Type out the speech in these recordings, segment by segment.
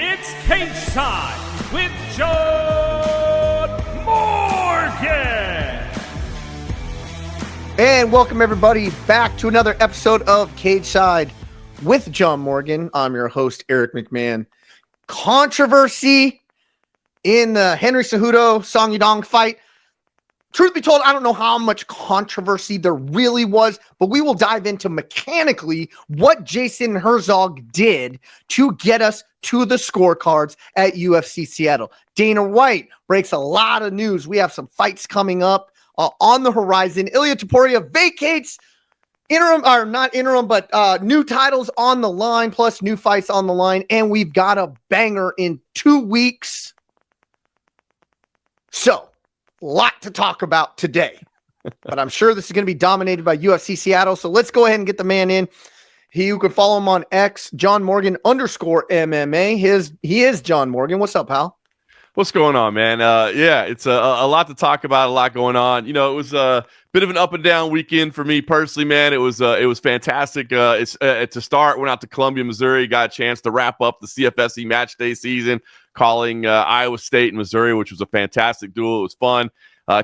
It's Cageside with John Morgan. And welcome everybody back to another episode of Cageside with John Morgan. I'm your host, Eric McMahon. Controversy in the Henry Cejudo, Song Yadong fight. Truth be told, I don't know how much controversy there really was, but we will dive into mechanically what Jason Herzog did to get us to the scorecards at UFC Seattle. Dana White breaks a lot of news. We have some fights coming up on the horizon. Ilia Topuria vacates interim, or not interim, but new titles on the line, plus new fights on the line. And we've got a banger in 2 weeks. So, lot to talk about today, but I'm sure this is going to be dominated by UFC Seattle. So let's go ahead and get the man in. You can follow him on X, John Morgan _MMA. He is John Morgan. What's up, pal? What's going on, man? Yeah, it's a lot to talk about, a lot going on. You know, it was a bit of an up and down weekend for me personally, man. It was fantastic. To start, went out to Columbia, Missouri, got a chance to wrap up the CFSC match day season, calling Iowa State and Missouri, which was a fantastic duel. It was fun.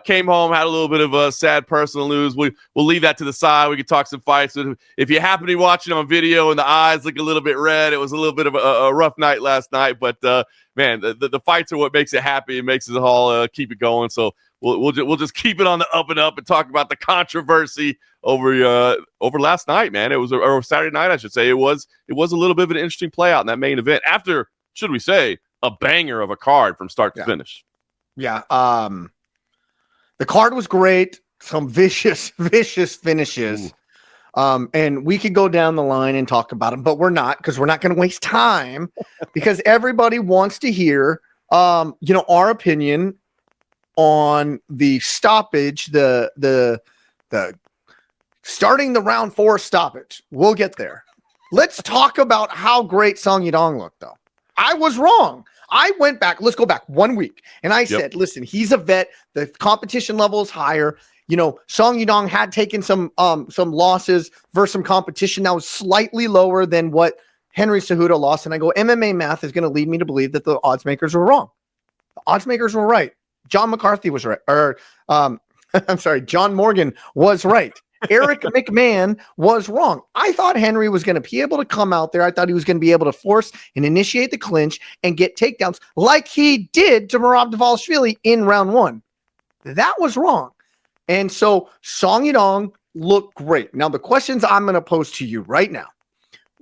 Came home, had a little bit of a sad personal news. We'll leave that to the side. We could talk some fights. If you happen to be watching on video and the eyes look a little bit red, it was a little bit of a rough night last night. But man, the fights are what makes it happy. It makes us all keep it going. So we'll just keep it on the up and up and talk about the controversy over last night, man. It was or Saturday night, I should say. It was a little bit of an interesting play out in that main event after, should we say, a banger of a card from start to finish. Yeah. The card was great. Some vicious finishes. And we could go down the line and talk about them, but we're not, because we're not going to waste time because everybody wants to hear, our opinion on the stoppage, the starting the round 4 stoppage. We'll get there. Let's talk about how great Song Yadong looked, though. I was wrong. I went back. Let's go back 1 week. And I said, listen, he's a vet. The competition level is higher. You know, Song Yadong had taken some losses versus some competition that was slightly lower than what Henry Cejudo lost. And I go, MMA math is going to lead me to believe that the odds makers were wrong. The odds makers were right. John McCarthy was right. I'm sorry, John Morgan was right. Eric McMahon was wrong. I thought Henry was going to be able to come out there. I thought he was going to be able to force and initiate the clinch and get takedowns like he did to Merab Dvalishvili in round 1. That was wrong. And so Song Yadong looked great. Now, the questions I'm going to pose to you right now,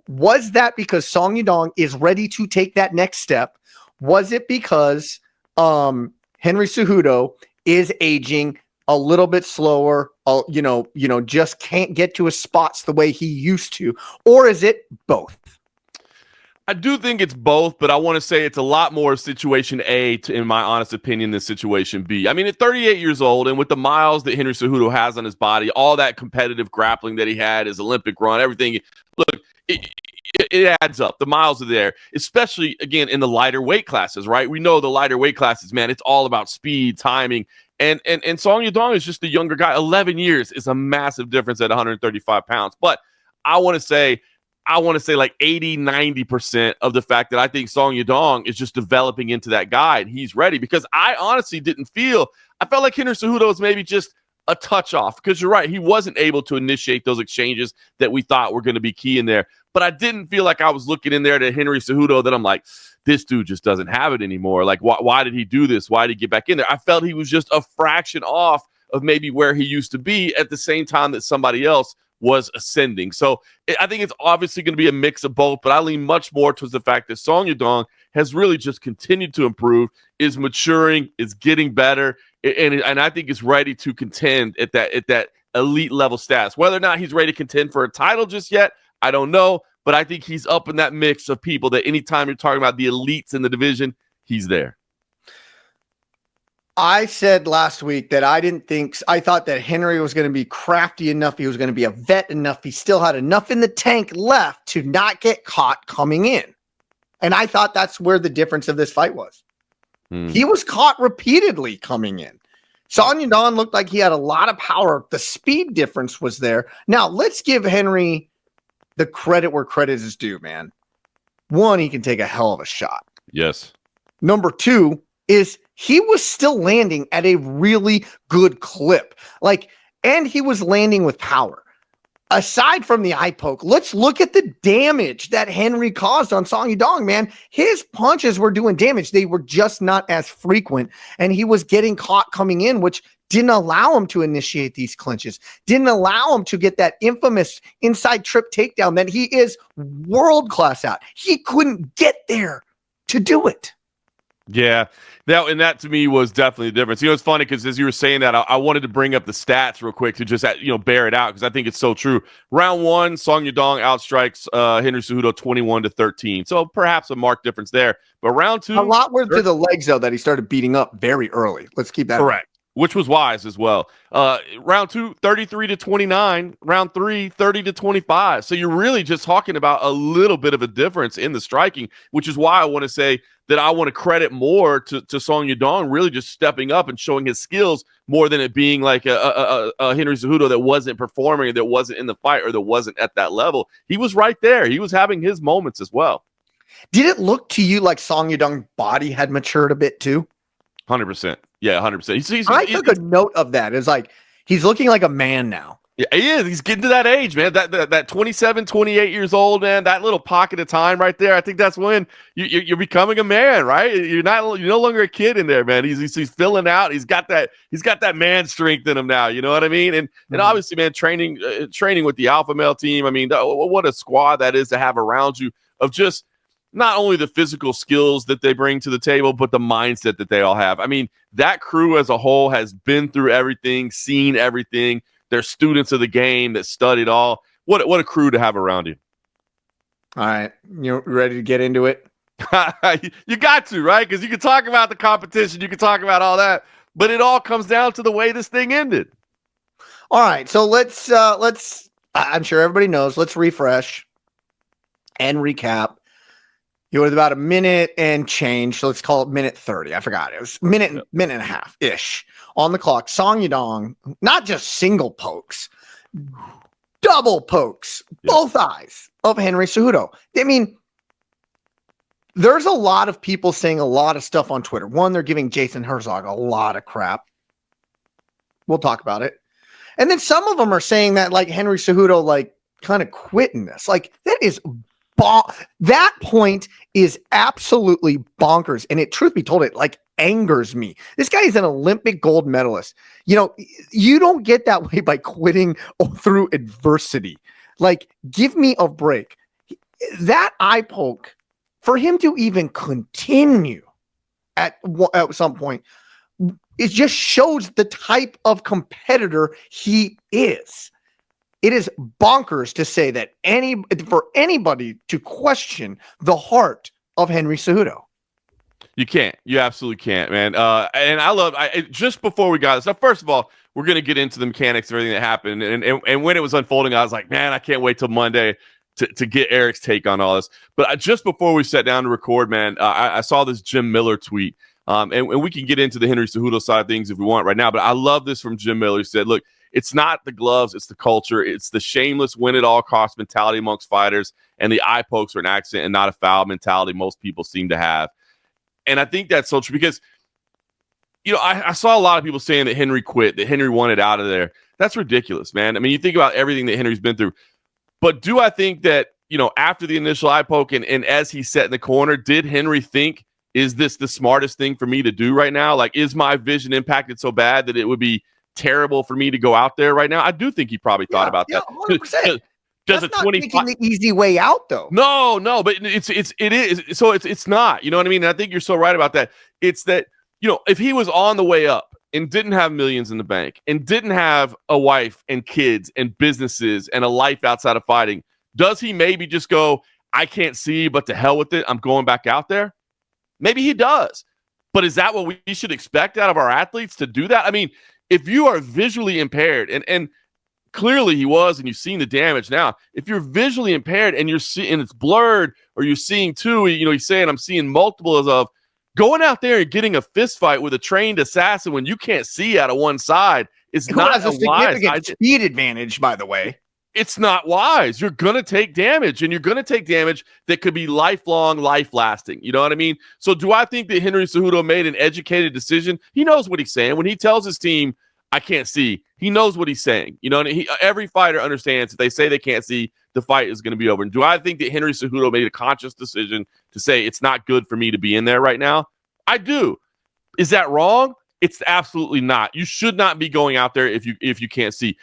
was that because Song Yadong is ready to take that next step? Was it because Henry Cejudo is aging a little bit slower, just can't get to his spots the way he used to? Or is it both? I do think it's both, but I want to say it's a lot more situation A, in my honest opinion, than situation B. I mean, at 38 years old, and with the miles that Henry Cejudo has on his body, all that competitive grappling that he had, his Olympic run, everything, look, it adds up. The miles are there, especially, again, in the lighter weight classes, right? We know the lighter weight classes, man, it's all about speed, timing. And Song Yadong is just a younger guy. 11 years is a massive difference at 135 pounds. But I want to say like 80, 90% of the fact that I think Song Yadong is just developing into that guy and he's ready, because I honestly I felt like Henry Cejudo was maybe just a touch off, because you're right, he wasn't able to initiate those exchanges that we thought were going to be key in there. But I didn't feel like I was looking in there to Henry Cejudo that I'm like, this dude just doesn't have it anymore. Like, why did he do this? Why did he get back in there? I felt he was just a fraction off of maybe where he used to be at the same time that somebody else was ascending. So I think it's obviously going to be a mix of both, but I lean much more towards the fact that Song Yadong has really just continued to improve, is maturing, is getting better, and I think is ready to contend at that elite level status. Whether or not he's ready to contend for a title just yet, I don't know, but I think he's up in that mix of people that anytime you're talking about the elites in the division, he's there. I said last week that I thought that Henry was going to be crafty enough. He was going to be a vet enough. He still had enough in the tank left to not get caught coming in. And I thought that's where the difference of this fight was. He was caught repeatedly coming in. Song Yadong looked like he had a lot of power. The speed difference was there. Now, let's give Henry the credit where credit is due, man. One, he can take a hell of a shot. Yes. Number two is he was still landing at a really good clip. And he was landing with power. Aside from the eye poke, let's look at the damage that Henry caused on Song Yadong, man. His punches were doing damage. They were just not as frequent, and he was getting caught coming in, which didn't allow him to initiate these clinches, didn't allow him to get that infamous inside trip takedown that he is world-class at. He couldn't get there to do it. Yeah, that to me was definitely the difference. It's funny because as you were saying that, I wanted to bring up the stats real quick to just bear it out because I think it's so true. Round one, Song Yadong outstrikes Henry Cejudo 21-13, so perhaps a marked difference there. But round two, a lot were to the legs though that he started beating up very early. Let's keep that correct. Which was wise as well. Round two, 33-29. Round three, 30-25. So you're really just talking about a little bit of a difference in the striking, which is why I want to say that I want to credit more to Song Yadong really just stepping up and showing his skills more than it being like a Henry Cejudo that wasn't performing or that wasn't in the fight or that wasn't at that level. He was right there. He was having his moments as well. Did it look to you like Song Yadong's body had matured a bit too? 100%. Yeah, 100%. I took a note of that. It's like he's looking like a man now. Yeah, he is. He's getting to that age, man. That 27, 28 years old, man. That little pocket of time right there. I think that's when you're becoming a man, right? You're no longer a kid in there, man. He's filling out. He's got that man strength in him now. You know what I mean? And obviously, man, training with the alpha male team. I mean, what a squad that is to have around you of just not only the physical skills that they bring to the table, but the mindset that they all have. I mean, that crew as a whole has been through everything, seen everything. They're students of the game that studied all. What a crew to have around you. All right. You ready to get into it? You got to, right? Because you can talk about the competition. You can talk about all that. But it all comes down to the way this thing ended. All right. So let's I'm sure everybody knows. Let's refresh and recap. It was about a minute and change. So let's call it minute 30. I forgot. It was minute and a half ish on the clock. Song Yadong, not just single pokes, double pokes, both eyes of Henry Cejudo. I mean, there's a lot of people saying a lot of stuff on Twitter. One, they're giving Jason Herzog a lot of crap. We'll talk about it. And then some of them are saying that like Henry Cejudo, like kind of quitting this. Like that is that point is absolutely bonkers. And it, truth be told, it like angers me. This guy is an Olympic gold medalist. You know, you don't get that way by quitting through adversity. Like, give me a break. That eye poke, for him to even continue at some point, it just shows the type of competitor he is. It is bonkers to say that for anybody to question the heart of Henry Cejudo. You can't. You absolutely can't, man. And just before we got this, now, first of all, we're going to get into the mechanics of everything that happened. And when it was unfolding, I was like, man, I can't wait till Monday to get Eric's take on all this. But just before we sat down to record, man, I saw this Jim Miller tweet. And we can get into the Henry Cejudo side of things if we want right now. But I love this from Jim Miller. He said, look, it's not the gloves, it's the culture. It's the shameless win-at-all-cost mentality amongst fighters, and the eye pokes are an accident and not a foul mentality most people seem to have. And I think that's so true because, you know, I saw a lot of people saying that Henry quit, that Henry wanted out of there. That's ridiculous, man. I mean, you think about everything that Henry's been through. But do I think that, you know, after the initial eye poke and as he sat in the corner, did Henry think, is this the smartest thing for me to do right now? Like, is my vision impacted so bad that it would be terrible for me to go out there right now? I do think he probably thought about that. 100%. That's not taking the easy way out, though. No, but it is. So it's not. You know what I mean? And I think you're so right about that. It's that, you know, if he was on the way up and didn't have millions in the bank and didn't have a wife and kids and businesses and a life outside of fighting, does he maybe just go, I can't see, but to hell with it, I'm going back out there? Maybe he does. But is that what we should expect out of our athletes, to do that? I mean, if you are visually impaired, and clearly he was, and you've seen the damage now, if you're visually impaired and you're seeing, and it's blurred, or you're seeing two, you know, he's saying, I'm seeing multiples of going out there and getting a fist fight with a trained assassin when you can't see out of one side is not a significant speed advantage, by the way. it's not wise. You're going to take damage, and you're going to take damage that could be lifelong, life-lasting. You know what I mean? So do I think that Henry Cejudo made an educated decision? He knows what he's saying. When he tells his team, I can't see, he knows what he's saying. You know, every fighter understands if they say they can't see, the fight is going to be over. And do I think that Henry Cejudo made a conscious decision to say it's not good for me to be in there right now? I do. Is that wrong? It's absolutely not. You should not be going out there if you can't see.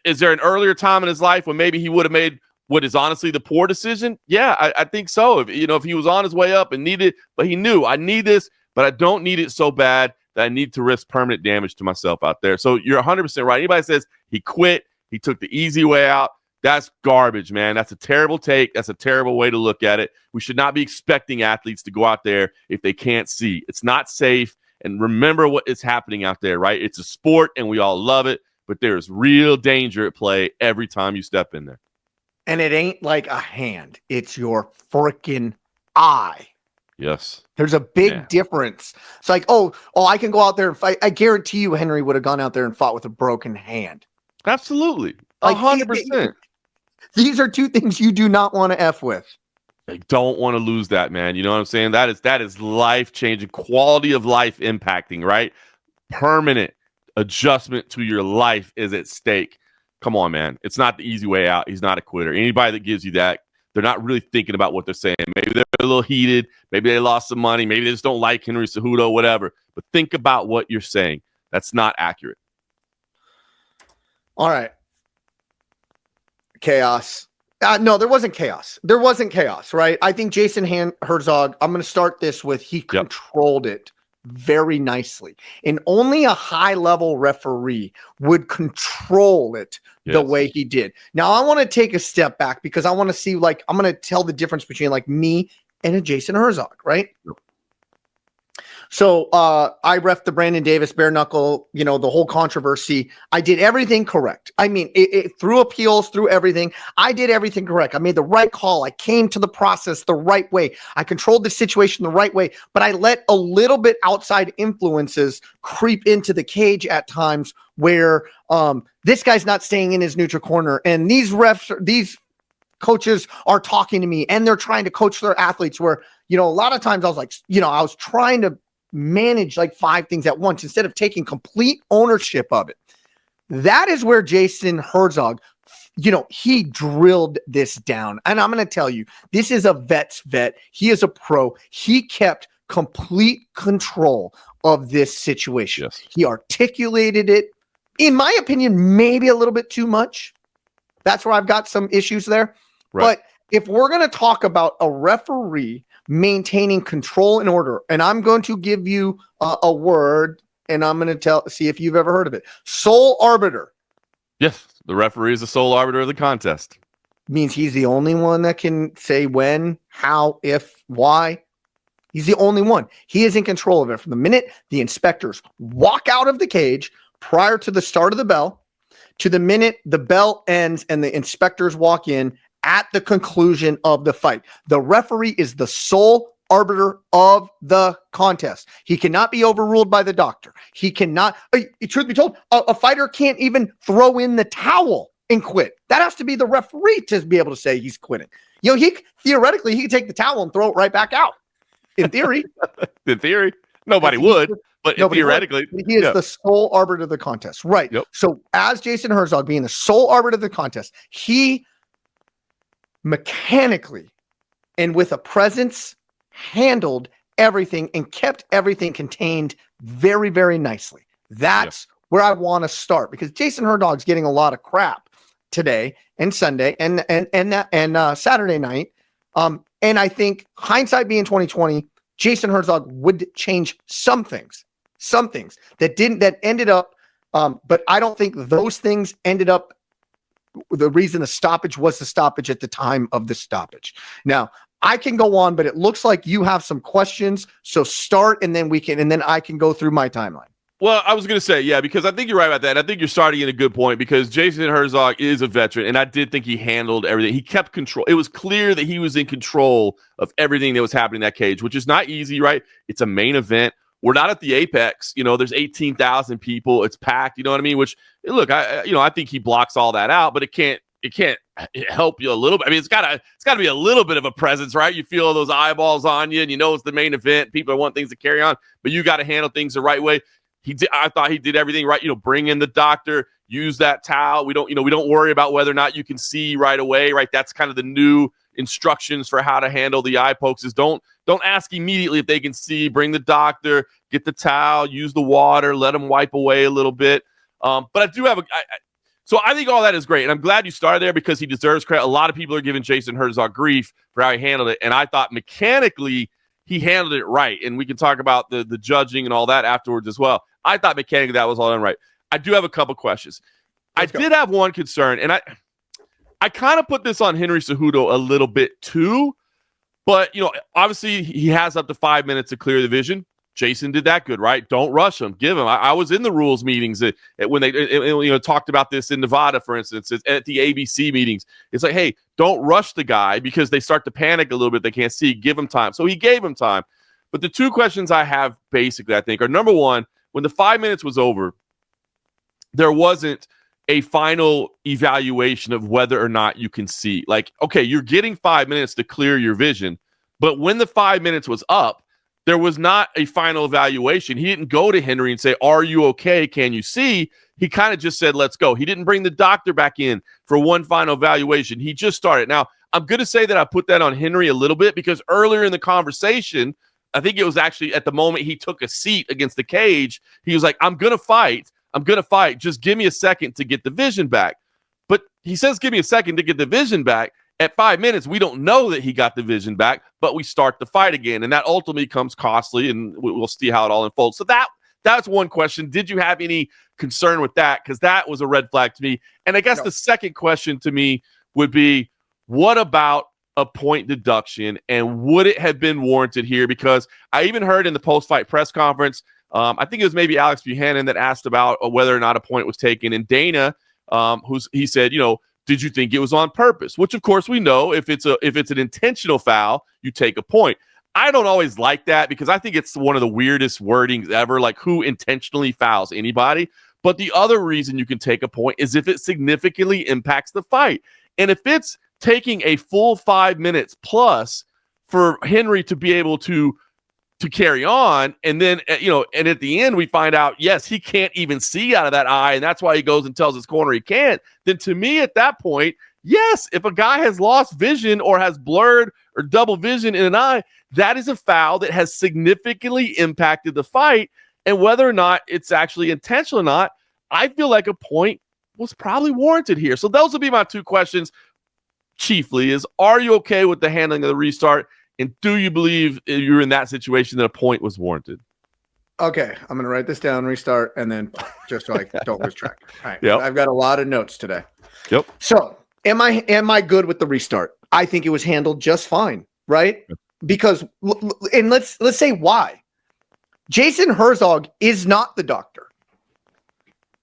Is there an earlier time in his life when maybe he would have made what is honestly the poor decision? Yeah, I think so. If he was on his way up and needed, but he knew I need this, but I don't need it so bad that I need to risk permanent damage to myself out there. So you're 100% right. Anybody says he quit, he took the easy way out, that's garbage, man. That's a terrible take. That's a terrible way to look at it. We should not be expecting athletes to go out there if they can't see. It's not safe. And remember what is happening out there, right? It's a sport, and we all love it, but there's real danger at play every time you step in there. And it ain't like a hand. It's your freaking eye. Yes. There's a big difference. It's like, oh, I can go out there and fight. I guarantee you Henry would have gone out there and fought with a broken hand. Absolutely. Like, 100%. These are two things you do not want to F with. I don't want to lose that, man. You know what I'm saying? That is life-changing, quality of life impacting, right? Permanent adjustment to your life is at stake. Come on, man. It's not the easy way out. He's not a quitter. Anybody that gives you that, they're not really thinking about what they're saying. Maybe they're a little heated. Maybe they lost some money. Maybe they just don't like Henry Cejudo, whatever. But think about what you're saying. That's not accurate. All right. Chaos. No, there wasn't chaos. There wasn't chaos, right? I think Jason Herzog, I'm going to start this with, he controlled it very nicely. And only a high-level referee would control it the way he did. Now, I want to take a step back because I want to see, like, I'm going to tell the difference between, like, me and a Jason Herzog, right? Yep. So I reffed the Brandon Davis bare knuckle, the whole controversy. I did everything correct. I mean, it through appeals, through everything. I did everything correct. I made the right call. I came to the process the right way. I controlled the situation the right way, but I let a little bit outside influences creep into the cage at times where this guy's not staying in his neutral corner. And these refs, these coaches are talking to me and they're trying to coach their athletes where, a lot of times I was like, I was trying to manage like 5 things at once instead of taking complete ownership of it. That is where Jason Herzog, he drilled this down. And I'm going to tell you, this is a vet's vet. He is a pro. He kept complete control of this situation. Yes. He articulated it, in my opinion, maybe a little bit too much. That's where I've got some issues there. Right. But if we're going to talk about a referee maintaining control and order, and I'm going to give you a word, and I'm going to see if you've ever heard of it. Sole arbiter. Yes, the referee is the sole arbiter of the contest. Means he's the only one that can say when, how, if, why. He's the only one. He is in control of it from the minute the inspectors walk out of the cage prior to the start of the bell to the minute the bell ends and the inspectors walk in at the conclusion of the fight. The referee is the sole arbiter of the contest. He cannot be overruled by the doctor. He cannot, truth be told, a fighter can't even throw in the towel and quit. That has to be the referee to be able to say he's quitting. Theoretically, he could take the towel and throw it right back out. In theory. In theory. Nobody would, but theoretically. He is the sole arbiter of the contest. Right. Yep. So as Jason Herzog being the sole arbiter of the contest, he mechanically and with a presence handled everything and kept everything contained very, very nicely. That's where I want to start because Jason Herzog's getting a lot of crap today and Sunday and Saturday night. And I think hindsight being 2020, Jason Herzog would change some things that ended up. But I don't think those things ended up. The reason the stoppage was the stoppage at the time of the stoppage. Now I can go on, but it looks like you have some questions. So start and then I can go through my timeline. Well, I was going to say, because I think you're right about that. I think you're starting in a good point because Jason Herzog is a veteran, and I did think he handled everything. He kept control. It was clear that he was in control of everything that was happening in that cage, which is not easy, right? It's a main event. We're not at the Apex. There's 18,000 people. It's packed. You know what I mean? Which, look, I think he blocks all that out, but it can't help you a little bit. I mean, it's gotta be a little bit of a presence, right? You feel those eyeballs on you, and you know it's the main event. People want things to carry on, but you got to handle things the right way. I thought he did everything right. Bring in the doctor, use that towel. We don't worry about whether or not you can see right away, right? That's kind of the new instructions for how to handle the eye pokes. Is don't ask immediately if they can see. Bring the doctor, get the towel, use the water, let them wipe away a little bit. But I do have so I think all that is great, and I'm glad you started there because he deserves credit. A lot of people are giving Jason Herzog grief for how he handled it, and I thought mechanically he handled it right, and we can talk about the judging and all that afterwards as well. I thought mechanically that was all done right. I do have a couple questions. I did have one concern, and I kind of put this on Henry Cejudo a little bit too, but obviously he has up to 5 minutes to clear the vision. Jason did that good, right? Don't rush him. Give him. I was in the rules meetings when they talked about this in Nevada, for instance, at the ABC meetings. It's like, hey, don't rush the guy because they start to panic a little bit. They can't see. Give him time. So he gave him time. But the two questions I have basically, I think, are number one, when the 5 minutes was over, there wasn't a final evaluation of whether or not you can see. Like, okay, you're getting 5 minutes to clear your vision, but when the 5 minutes was up, there was not a final evaluation. He didn't go to Henry and say, are you okay? Can you see? He kind of just said, let's go. He didn't bring the doctor back in for one final evaluation. He just started. Now, I'm going to say that I put that on Henry a little bit because earlier in the conversation, I think it was actually at the moment he took a seat against the cage, he was like, I'm going to fight. Just give me a second to get the vision back. But he says, give me a second to get the vision back. At 5 minutes, we don't know that he got the vision back, but we start the fight again. And that ultimately comes costly, and we'll see how it all unfolds. So that's one question. Did you have any concern with that? Because that was a red flag to me. And I guess the second question to me would be, what about a point deduction? And would it have been warranted here? Because I even heard in the post-fight press conference, I think it was maybe Alex Buchanan that asked about whether or not a point was taken. And Dana, he said, did you think it was on purpose? Which, of course, we know if it's an intentional foul, you take a point. I don't always like that because I think it's one of the weirdest wordings ever, like who intentionally fouls anybody. But the other reason you can take a point is if it significantly impacts the fight. And if it's taking a full 5 minutes plus for Henry to be able to carry on, and then and at the end we find out, yes, he can't even see out of that eye, and that's why he goes and tells his corner he can't, then to me at that point, yes, if a guy has lost vision or has blurred or double vision in an eye, that is a foul that has significantly impacted the fight. And whether or not it's actually intentional or not, I feel like a point was probably warranted here. So those would be my two questions chiefly is, are you okay with the handling of the restart? And do you believe you're in that situation that a point was warranted? Okay, I'm going to write this down, restart, and then just so I don't lose track. All right, yep. I've got a lot of notes today. Yep. So am I good with the restart? I think it was handled just fine, right? Yep. Because, and let's say why. Jason Herzog is not the doctor.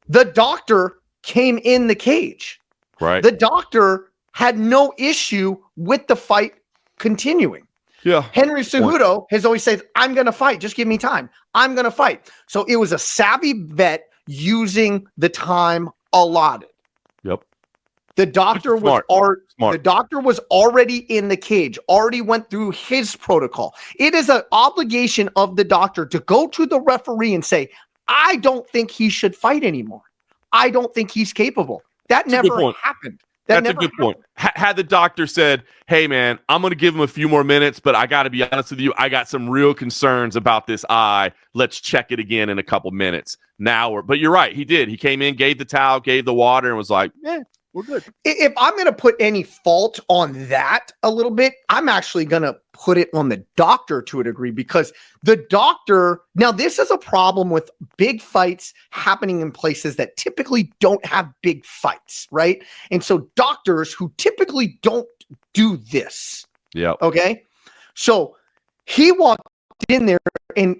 The doctor came in the cage. Right. The doctor had no issue with the fight continuing. Yeah. Henry Cejudo has always said, I'm going to fight. Just give me time. I'm going to fight. So it was a savvy vet using the time allotted. Yep. The doctor was the doctor was already in the cage, already went through his protocol. It is an obligation of the doctor to go to the referee and say, I don't think he should fight anymore. I don't think he's capable. That never happened. That's a good point. Had the doctor said, hey, man, I'm going to give him a few more minutes, but I got to be honest with you, I got some real concerns about this eye. Let's check it again in a couple minutes. But you're right. He did. He came in, gave the towel, gave the water, and was like, we're good. If I'm going to put any fault on that a little bit, I'm actually going to put it on the doctor to a degree, because the doctor, now this is a problem with big fights happening in places that typically don't have big fights, right? And so doctors who typically don't do this. Yeah. Okay. So he walked in there and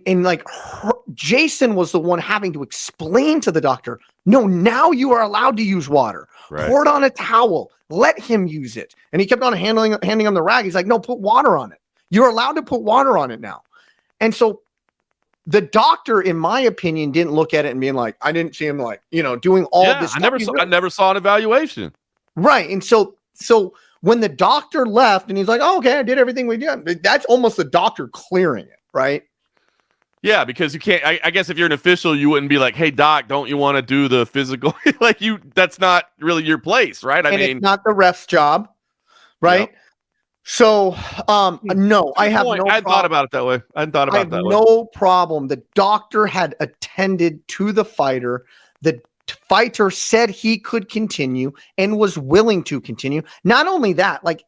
Jason was the one having to explain to the doctor, no, now you are allowed to use water. Right. Pour it on a towel. Let him use it. And he kept on handing him the rag. He's like, no, put water on it. You're allowed to put water on it now. And so the doctor, in my opinion, didn't look at it and being like, I didn't see him doing all this stuff. I never saw an evaluation. Right. And so when the doctor left and he's like, oh, okay, I did everything we did. That's almost the doctor clearing it, right? Yeah, because you can't, I guess if you're an official, you wouldn't be like, hey, doc, don't you want to do the physical? That's not really your place, right? I mean, it's not the ref's job, right? Yep. So, no, I have no problem. I hadn't thought about it that way. I hadn't thought about it that way. No problem. The doctor had attended to the fighter. The fighter said he could continue and was willing to continue. Not only that, like,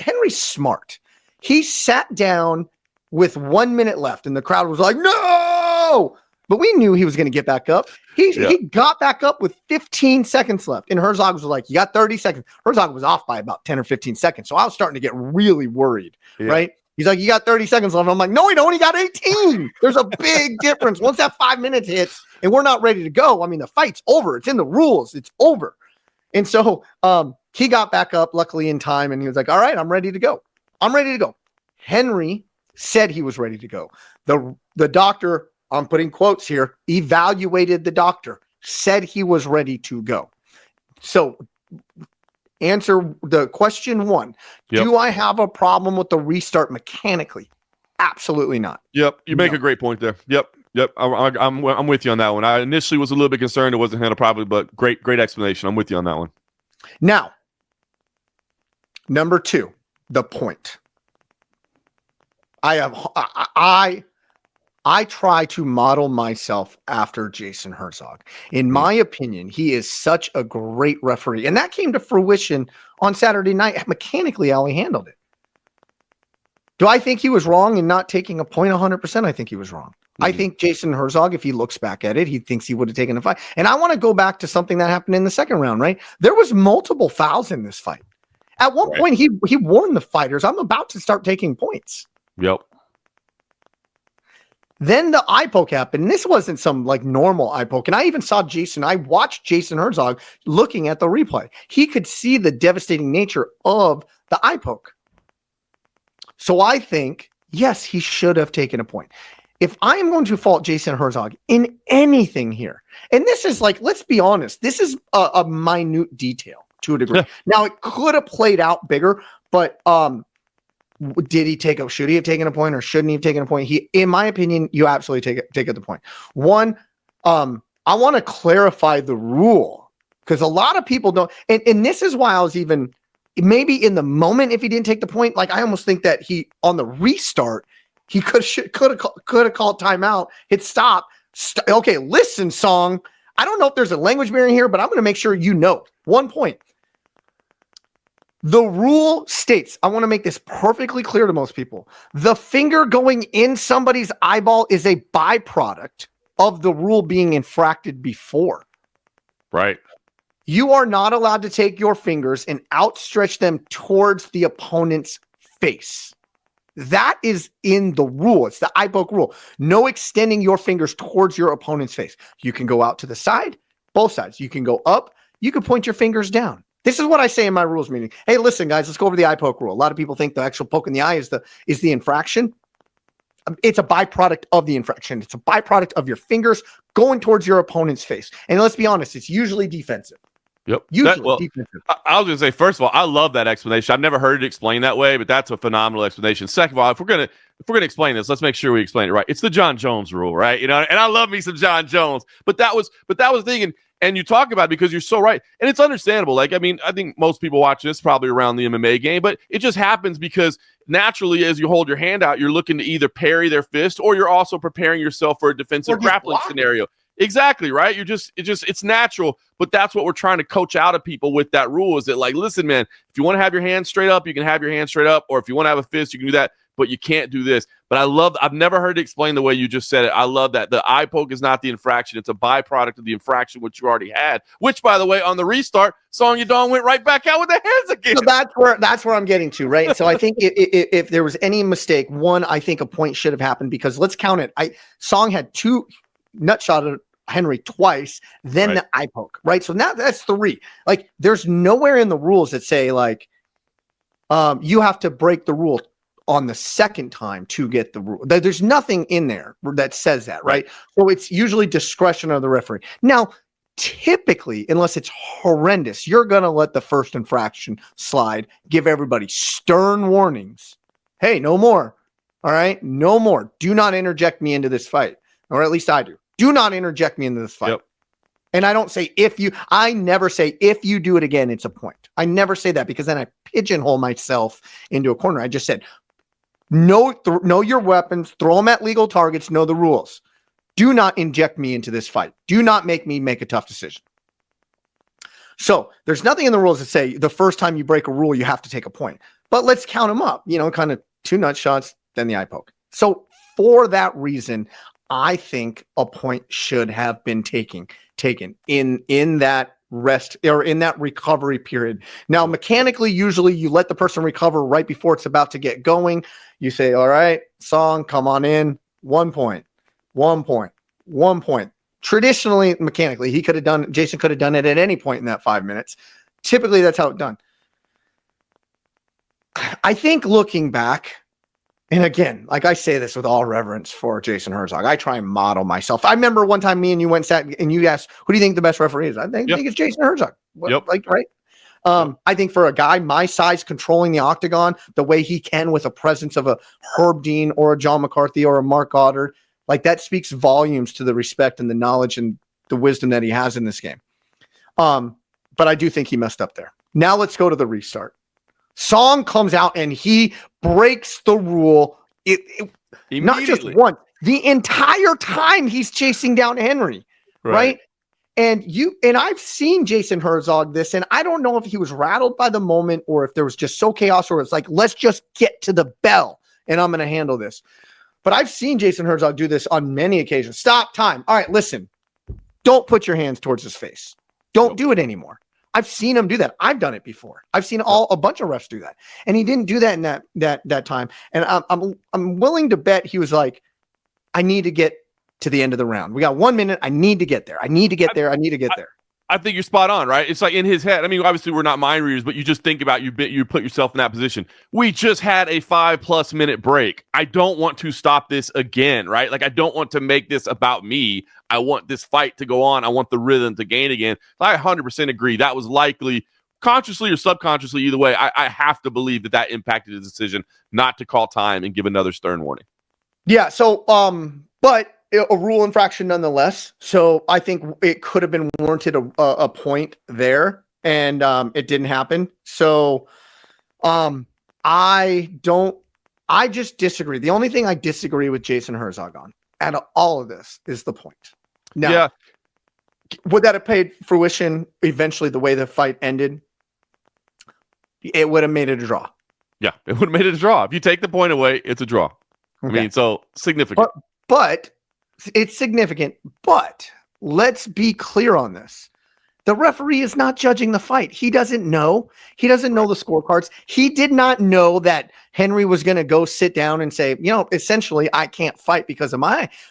Henry's smart. He sat down with 1 minute left and the crowd was like, no, but we knew he was going to get back up. He got back up with 15 seconds left. And Herzog was like, you got 30 seconds. Herzog was off by about 10 or 15 seconds. So I was starting to get really worried, right? He's like, you got 30 seconds left. I'm like, no, he don't. He got 18. There's a big difference. Once that 5 minutes hits and we're not ready to go, I mean, the fight's over. It's in the rules. It's over. And so he got back up, luckily in time. And he was like, all right, I'm ready to go. I'm ready to go. Henry said he was ready to go. The doctor, I'm putting quotes here, evaluated the doctor, said he was ready to go. So answer the question one. Yep. Do I have a problem with the restart mechanically? Absolutely not. Yep. You make a great point there. Yep. I'm with you on that one. I initially was a little bit concerned it wasn't handled properly, but great explanation. I'm with you on that one. Now, number two, the point. I try to model myself after Jason Herzog. In my opinion, he is such a great referee. And that came to fruition on Saturday night. Mechanically, how he handled it. Do I think he was wrong in not taking a point 100%? I think he was wrong. Mm-hmm. I think Jason Herzog, if he looks back at it, he thinks he would have taken a fight. And I want to go back to something that happened in the second round, right? There was multiple fouls in this fight. At one point, he warned the fighters, I'm about to start taking points. Yep. Then the eye poke happened. This wasn't some like normal eye poke. And I watched Jason Herzog looking at the replay. He could see the devastating nature of the eye poke. So I think, yes, he should have taken a point. If I am going to fault Jason Herzog in anything here, and this is like, let's be honest, this is a minute detail to a degree. Yeah. Now it could have played out bigger, but should he have taken a point or shouldn't he have taken a point? In my opinion, you absolutely take the point. One, I want to clarify the rule because a lot of people don't, and this is why I was even maybe in the moment, if he didn't take the point, like I almost think that he on the restart, he could have called timeout, hit stop. Okay, listen, Song. I don't know if there's a language barrier here, but I'm going to make sure you know. 1 point. The rule states, I want to make this perfectly clear to most people. The finger going in somebody's eyeball is a byproduct of the rule being infracted before. Right. You are not allowed to take your fingers and outstretch them towards the opponent's face. That is in the rule. It's the eye poke rule. No extending your fingers towards your opponent's face. You can go out to the side, both sides. You can go up. You can point your fingers down. This is what I say in my rules meeting. Hey, listen, guys, let's go over the eye poke rule. A lot of people think the actual poke in the eye is the infraction. It's a byproduct of the infraction. It's a byproduct of your fingers going towards your opponent's face. And let's be honest, it's usually defensive. Yep. Usually defensive. I was going to say, first of all, I love that explanation. I've never heard it explained that way, but that's a phenomenal explanation. Second of all, if we're going to explain this, let's make sure we explain it right. It's the John Jones rule, right? You know, and I love me some John Jones, but that was thinking. And you talk about it because you're so right. And it's understandable. Like, I mean, I think most people watching this probably around the MMA game, but it just happens because naturally, as you hold your hand out, you're looking to either parry their fist or you're also preparing yourself for a defensive grappling scenario. Exactly, right? It's natural, but that's what we're trying to coach out of people with that rule is that, like, listen, man, if you want to have your hand straight up, you can have your hand straight up, or if you want to have a fist, you can do that, but you can't do this. But I've never heard it explained the way you just said it. I love that. The eye poke is not the infraction. It's a byproduct of the infraction, which you already had, which, by the way, on the restart, Song Yadong went right back out with the hands again. So that's where I'm getting to, right? So I think if there was any mistake, one, I think a point should have happened because let's count it. Song had two nut shot at Henry twice, then the eye poke, right? So now that's three. Like, there's nowhere in the rules that say, like, you have to break the rule on the second time to get the rule. There's nothing in there that says that, right? So it's usually discretion of the referee. Now, typically, unless it's horrendous, you're going to let the first infraction slide, give everybody stern warnings. Hey, no more. All right, no more. Do not interject me into this fight, or at least I do. Do not interject me into this fight. Yep. And I don't say I never say if you do it again, it's a point. I never say that because then I pigeonhole myself into a corner. I just said, know your weapons, throw them at legal targets, know the rules. Do not inject me into this fight. Do not make me make a tough decision. So there's nothing in the rules that say the first time you break a rule, you have to take a point. But let's count them up, kind of 2 nut shots, then the eye poke. So for that reason, I think a point should have been taken in that rest or in that recovery period. Now, mechanically, usually you let the person recover right before it's about to get going. You say, all right, Song, come on in. 1 point, 1 point, 1 point. Traditionally, mechanically, Jason could have done it at any point in that 5 minutes. Typically, that's how it's done. I think looking back, and again, like I say this with all reverence for Jason Herzog, I try and model myself. I remember one time me and you went sat and you asked, who do you think the best referee is? I think it's Jason Herzog. Right? I think for a guy my size controlling the octagon the way he can with a presence of a Herb Dean or a John McCarthy or a Mark Goddard, like that speaks volumes to the respect and the knowledge and the wisdom that he has in this game. But I do think he messed up there. Now let's go to the restart. Song comes out and he breaks the rule. Not just once, the entire time he's chasing down Henry, right? And I've seen Jason Herzog this, and I don't know if he was rattled by the moment or if there was just so chaos or it's like, let's just get to the bell and I'm going to handle this. But I've seen Jason Herzog do this on many occasions. Stop time. All right, listen, don't put your hands towards his face. Don't do it anymore. I've seen him do that. I've done it before. I've seen a bunch of refs do that, and he didn't do that in that time. And I'm willing to bet he was like, I need to get to the end of the round. We got 1 minute. I need to get there. I need to get there. I think you're spot on, right? It's like in his head. I mean, obviously we're not mind readers, but you just think about you put yourself in that position. We just had a 5+ minute break. I don't want to stop this again, right? Like I don't want to make this about me. I want this fight to go on. I want the rhythm to gain again. I 100% agree. That was likely consciously or subconsciously, either way. I have to believe that impacted his decision not to call time and give another stern warning. Yeah. So, but a rule infraction nonetheless. So I think it could have been warranted a point there, and it didn't happen. So I just disagree. The only thing I disagree with Jason Herzog on out of all of this is the point. Now, would that have paid fruition eventually the way the fight ended? It would have made it a draw. Yeah, it would have made it a draw. If you take the point away, it's a draw. Okay. I mean, so significant. But it's significant. But let's be clear on this. The referee is not judging the fight. He doesn't know. He doesn't know the scorecards. He did not know that Henry was going to go sit down and say, essentially, I can't fight because of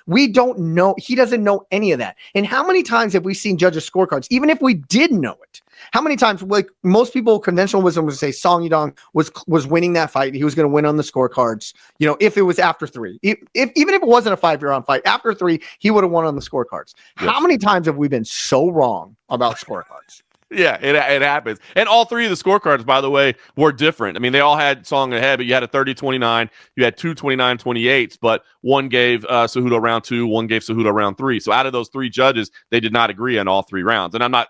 we don't know. He doesn't know any of that. And how many times have we seen judges' scorecards, even if we did know it? How many times, like most people, conventional wisdom would say Song Yadong was winning that fight. He was going to win on the scorecards. If it was after 3, even if it wasn't a 5-round fight, after 3, he would have won on the scorecards. Yes. How many times have we been so wrong about scorecards? Yeah, it happens. And all 3 of the scorecards, by the way, were different. I mean, they all had Song ahead, but you had a 30-29. You had 2 29-28s, but one gave Cejudo round 2, one gave Cejudo round 3. So out of those 3 judges, they did not agree on all 3 rounds. And I'm not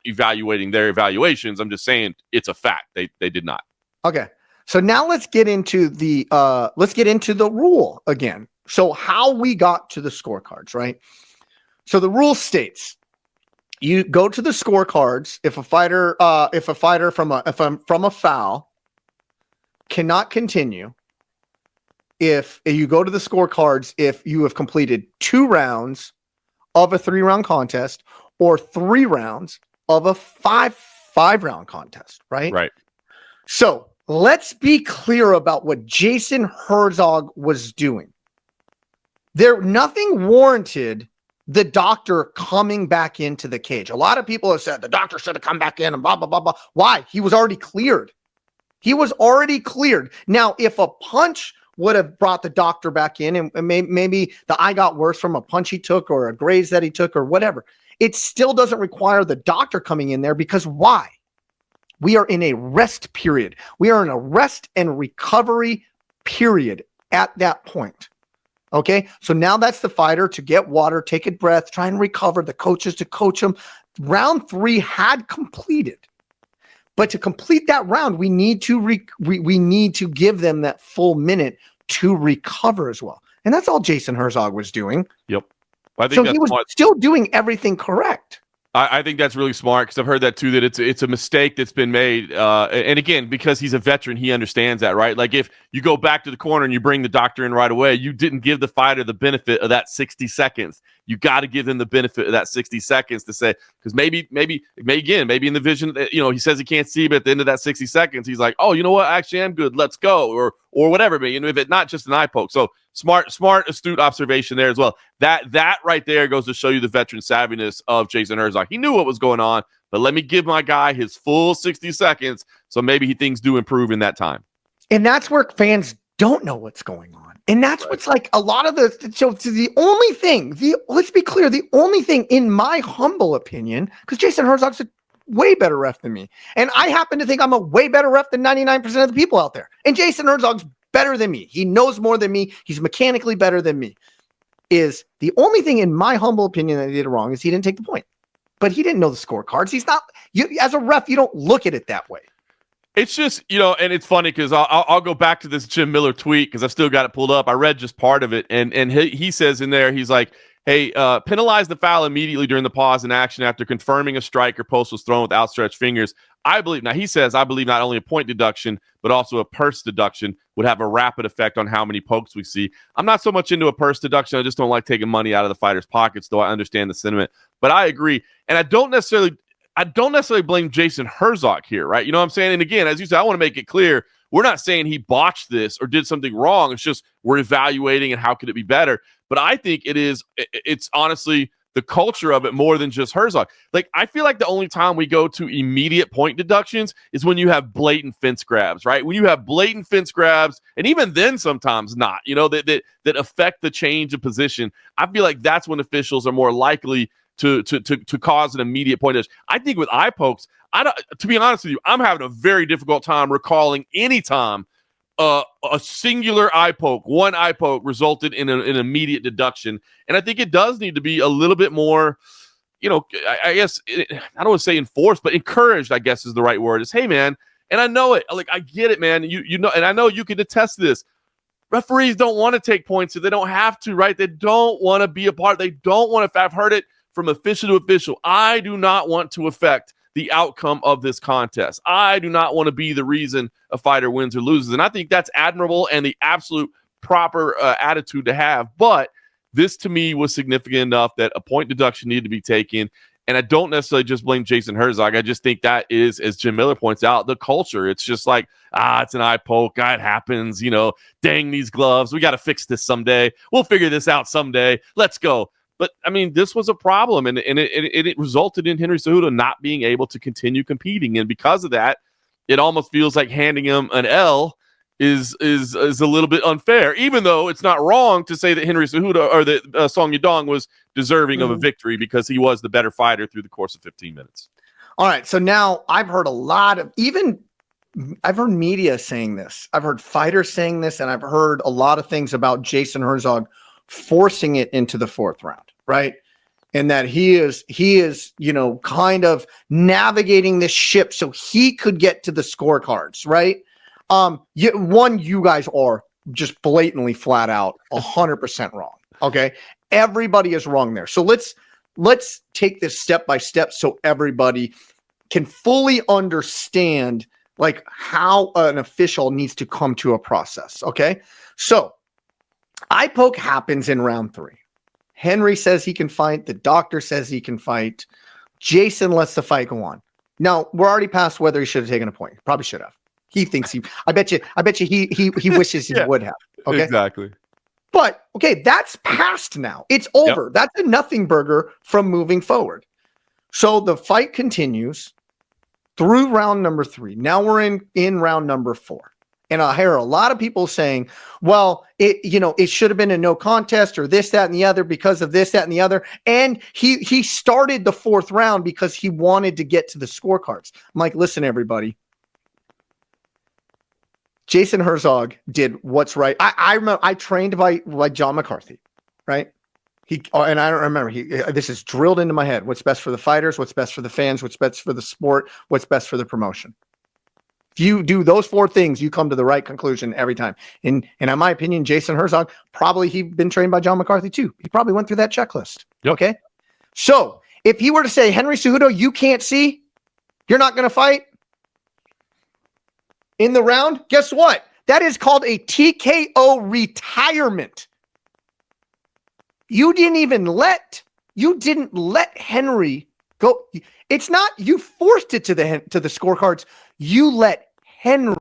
evaluating their evaluations. I'm just saying it's a fact. They did not. Okay. So now let's get into the rule again. So how we got to the scorecards, right? So the rule states you go to the scorecards if a fighter from a foul cannot continue. If you go to the scorecards, if you have completed 2 rounds of a 3-round contest or 3 rounds of a 5-round contest, right? Right. So let's be clear about what Jason Herzog was doing. Nothing warranted the doctor coming back into the cage. A lot of people have said the doctor should have come back in and blah, blah, blah, blah. Why? He was already cleared. Now, if a punch would have brought the doctor back in and maybe the eye got worse from a punch he took or a graze that he took or whatever, It still doesn't require the doctor coming in there, because why? We are in a rest period. We are in a rest and recovery period at that point. Okay, so now that's the fighter to get water, take a breath, try and recover, the coaches to coach them. Round 3 had completed. But to complete that round, we need to we need to give them that full minute to recover as well. And that's all Jason Herzog was doing. Yep. I think so that's he was still doing everything correct. I think that's really smart, because I've heard that too, that it's a mistake that's been made. And again, because he's a veteran, he understands that, right? Like, if you go back to the corner and you bring the doctor in right away, you didn't give the fighter the benefit of that 60 seconds. You got to give them the benefit of that 60 seconds to say, because maybe in the vision, he says he can't see, but at the end of that 60 seconds, he's like, oh, you know what? Actually, I'm good. Let's go. Or whatever. If it's not just an eye poke. So smart, astute observation there as well. That right there goes to show you the veteran savviness of Jason Herzog. He knew what was going on, but let me give my guy his full 60 seconds. So maybe things do improve in that time. And that's where fans don't know what's going on. And that's what's like a lot of the only thing, let's be clear, the only thing, in my humble opinion, because Jason Herzog's a way better ref than me. And I happen to think I'm a way better ref than 99% of the people out there. And Jason Herzog's better than me. He knows more than me. He's mechanically better than me. Is the only thing, in my humble opinion, that he did wrong is he didn't take the point. But he didn't know the scorecards. He's not, as a ref, you don't look at it that way. It's just, and it's funny because I'll go back to this Jim Miller tweet because I've still got it pulled up. I read just part of it. And he says in there, he's like, hey, penalize the foul immediately during the pause in action after confirming a strike or post was thrown with outstretched fingers. I believe not only a point deduction, but also a purse deduction would have a rapid effect on how many pokes we see. I'm not so much into a purse deduction. I just don't like taking money out of the fighters' pockets, though I understand the sentiment. But I agree. And I don't necessarily blame Jason Herzog here, right? You know what I'm saying? And again, as you said, I want to make it clear, we're not saying he botched this or did something wrong. It's just we're evaluating and how could it be better. But I think it's honestly the culture of it more than just Herzog. Like, I feel like the only time we go to immediate point deductions is when you have blatant fence grabs, right? When you have blatant fence grabs, and even then sometimes not, that affect the change of position. I feel like that's when officials are more likely to cause an immediate point deduction. I think with eye pokes, to be honest with you, I'm having a very difficult time recalling any time a singular eye poke, one eye poke resulted in an immediate deduction. And I think it does need to be a little bit more, I guess, I don't want to say enforced, but encouraged, I guess is the right word. Is, hey, man, and I know it. Like, I get it, man. You know, and I know you can attest to this. Referees don't want to take points if they don't have to, right? They don't want to be a part. They don't want to. I've heard it from official to official. I do not want to affect the outcome of this contest. I do not want to be the reason a fighter wins or loses. And I think that's admirable and the absolute proper attitude to have. But this, to me, was significant enough that a point deduction needed to be taken. And I don't necessarily just blame Jason Herzog. I just think that is, as Jim Miller points out, the culture. It's just like, it's an eye poke. It happens. Dang these gloves. We got to fix this someday. We'll figure this out someday. Let's go. But, I mean, this was a problem, and it resulted in Henry Cejudo not being able to continue competing. And because of that, it almost feels like handing him an L is a little bit unfair, even though it's not wrong to say that Henry Cejudo or that Song Yadong was deserving of a victory because he was the better fighter through the course of 15 minutes. All right, so now I've heard a lot of I've heard media saying this. I've heard fighters saying this, and I've heard a lot of things about Jason Herzog forcing it into the fourth round, right? And that he is, kind of navigating this ship so he could get to the scorecards, right? You guys are just blatantly flat out 100% wrong. Okay. Everybody is wrong there. So let's take this step by step so everybody can fully understand like how an official needs to come to a process. Okay. So eye poke happens in round 3. Henry says he can fight. The doctor says he can fight. Jason lets the fight go on. Now, we're already past whether he should have taken a point. Probably should have. He thinks I bet you he wishes he would have. Okay. Exactly. But okay, that's past now. It's over. Yep. That's a nothing burger from moving forward. So the fight continues through round number 3. Now we're in round number 4. And I hear a lot of people saying, well, it should have been a no contest or this, that, and the other because of this, that, and the other. And he started the fourth round because he wanted to get to the scorecards. I'm like, listen, everybody. Jason Herzog did what's right. I remember I trained by John McCarthy, right? And I don't remember. This is drilled into my head. What's best for the fighters? What's best for the fans? What's best for the sport? What's best for the promotion? If you do those four things, you come to the right conclusion every time. And in my opinion, Jason Herzog, probably he'd been trained by John McCarthy too. He probably went through that checklist. Yep. Okay. So if he were to say, Henry Cejudo, you can't see, you're not going to fight in the round, guess what? That is called a TKO retirement. You didn't let Henry go. It's not you forced it to the scorecards. You let Henry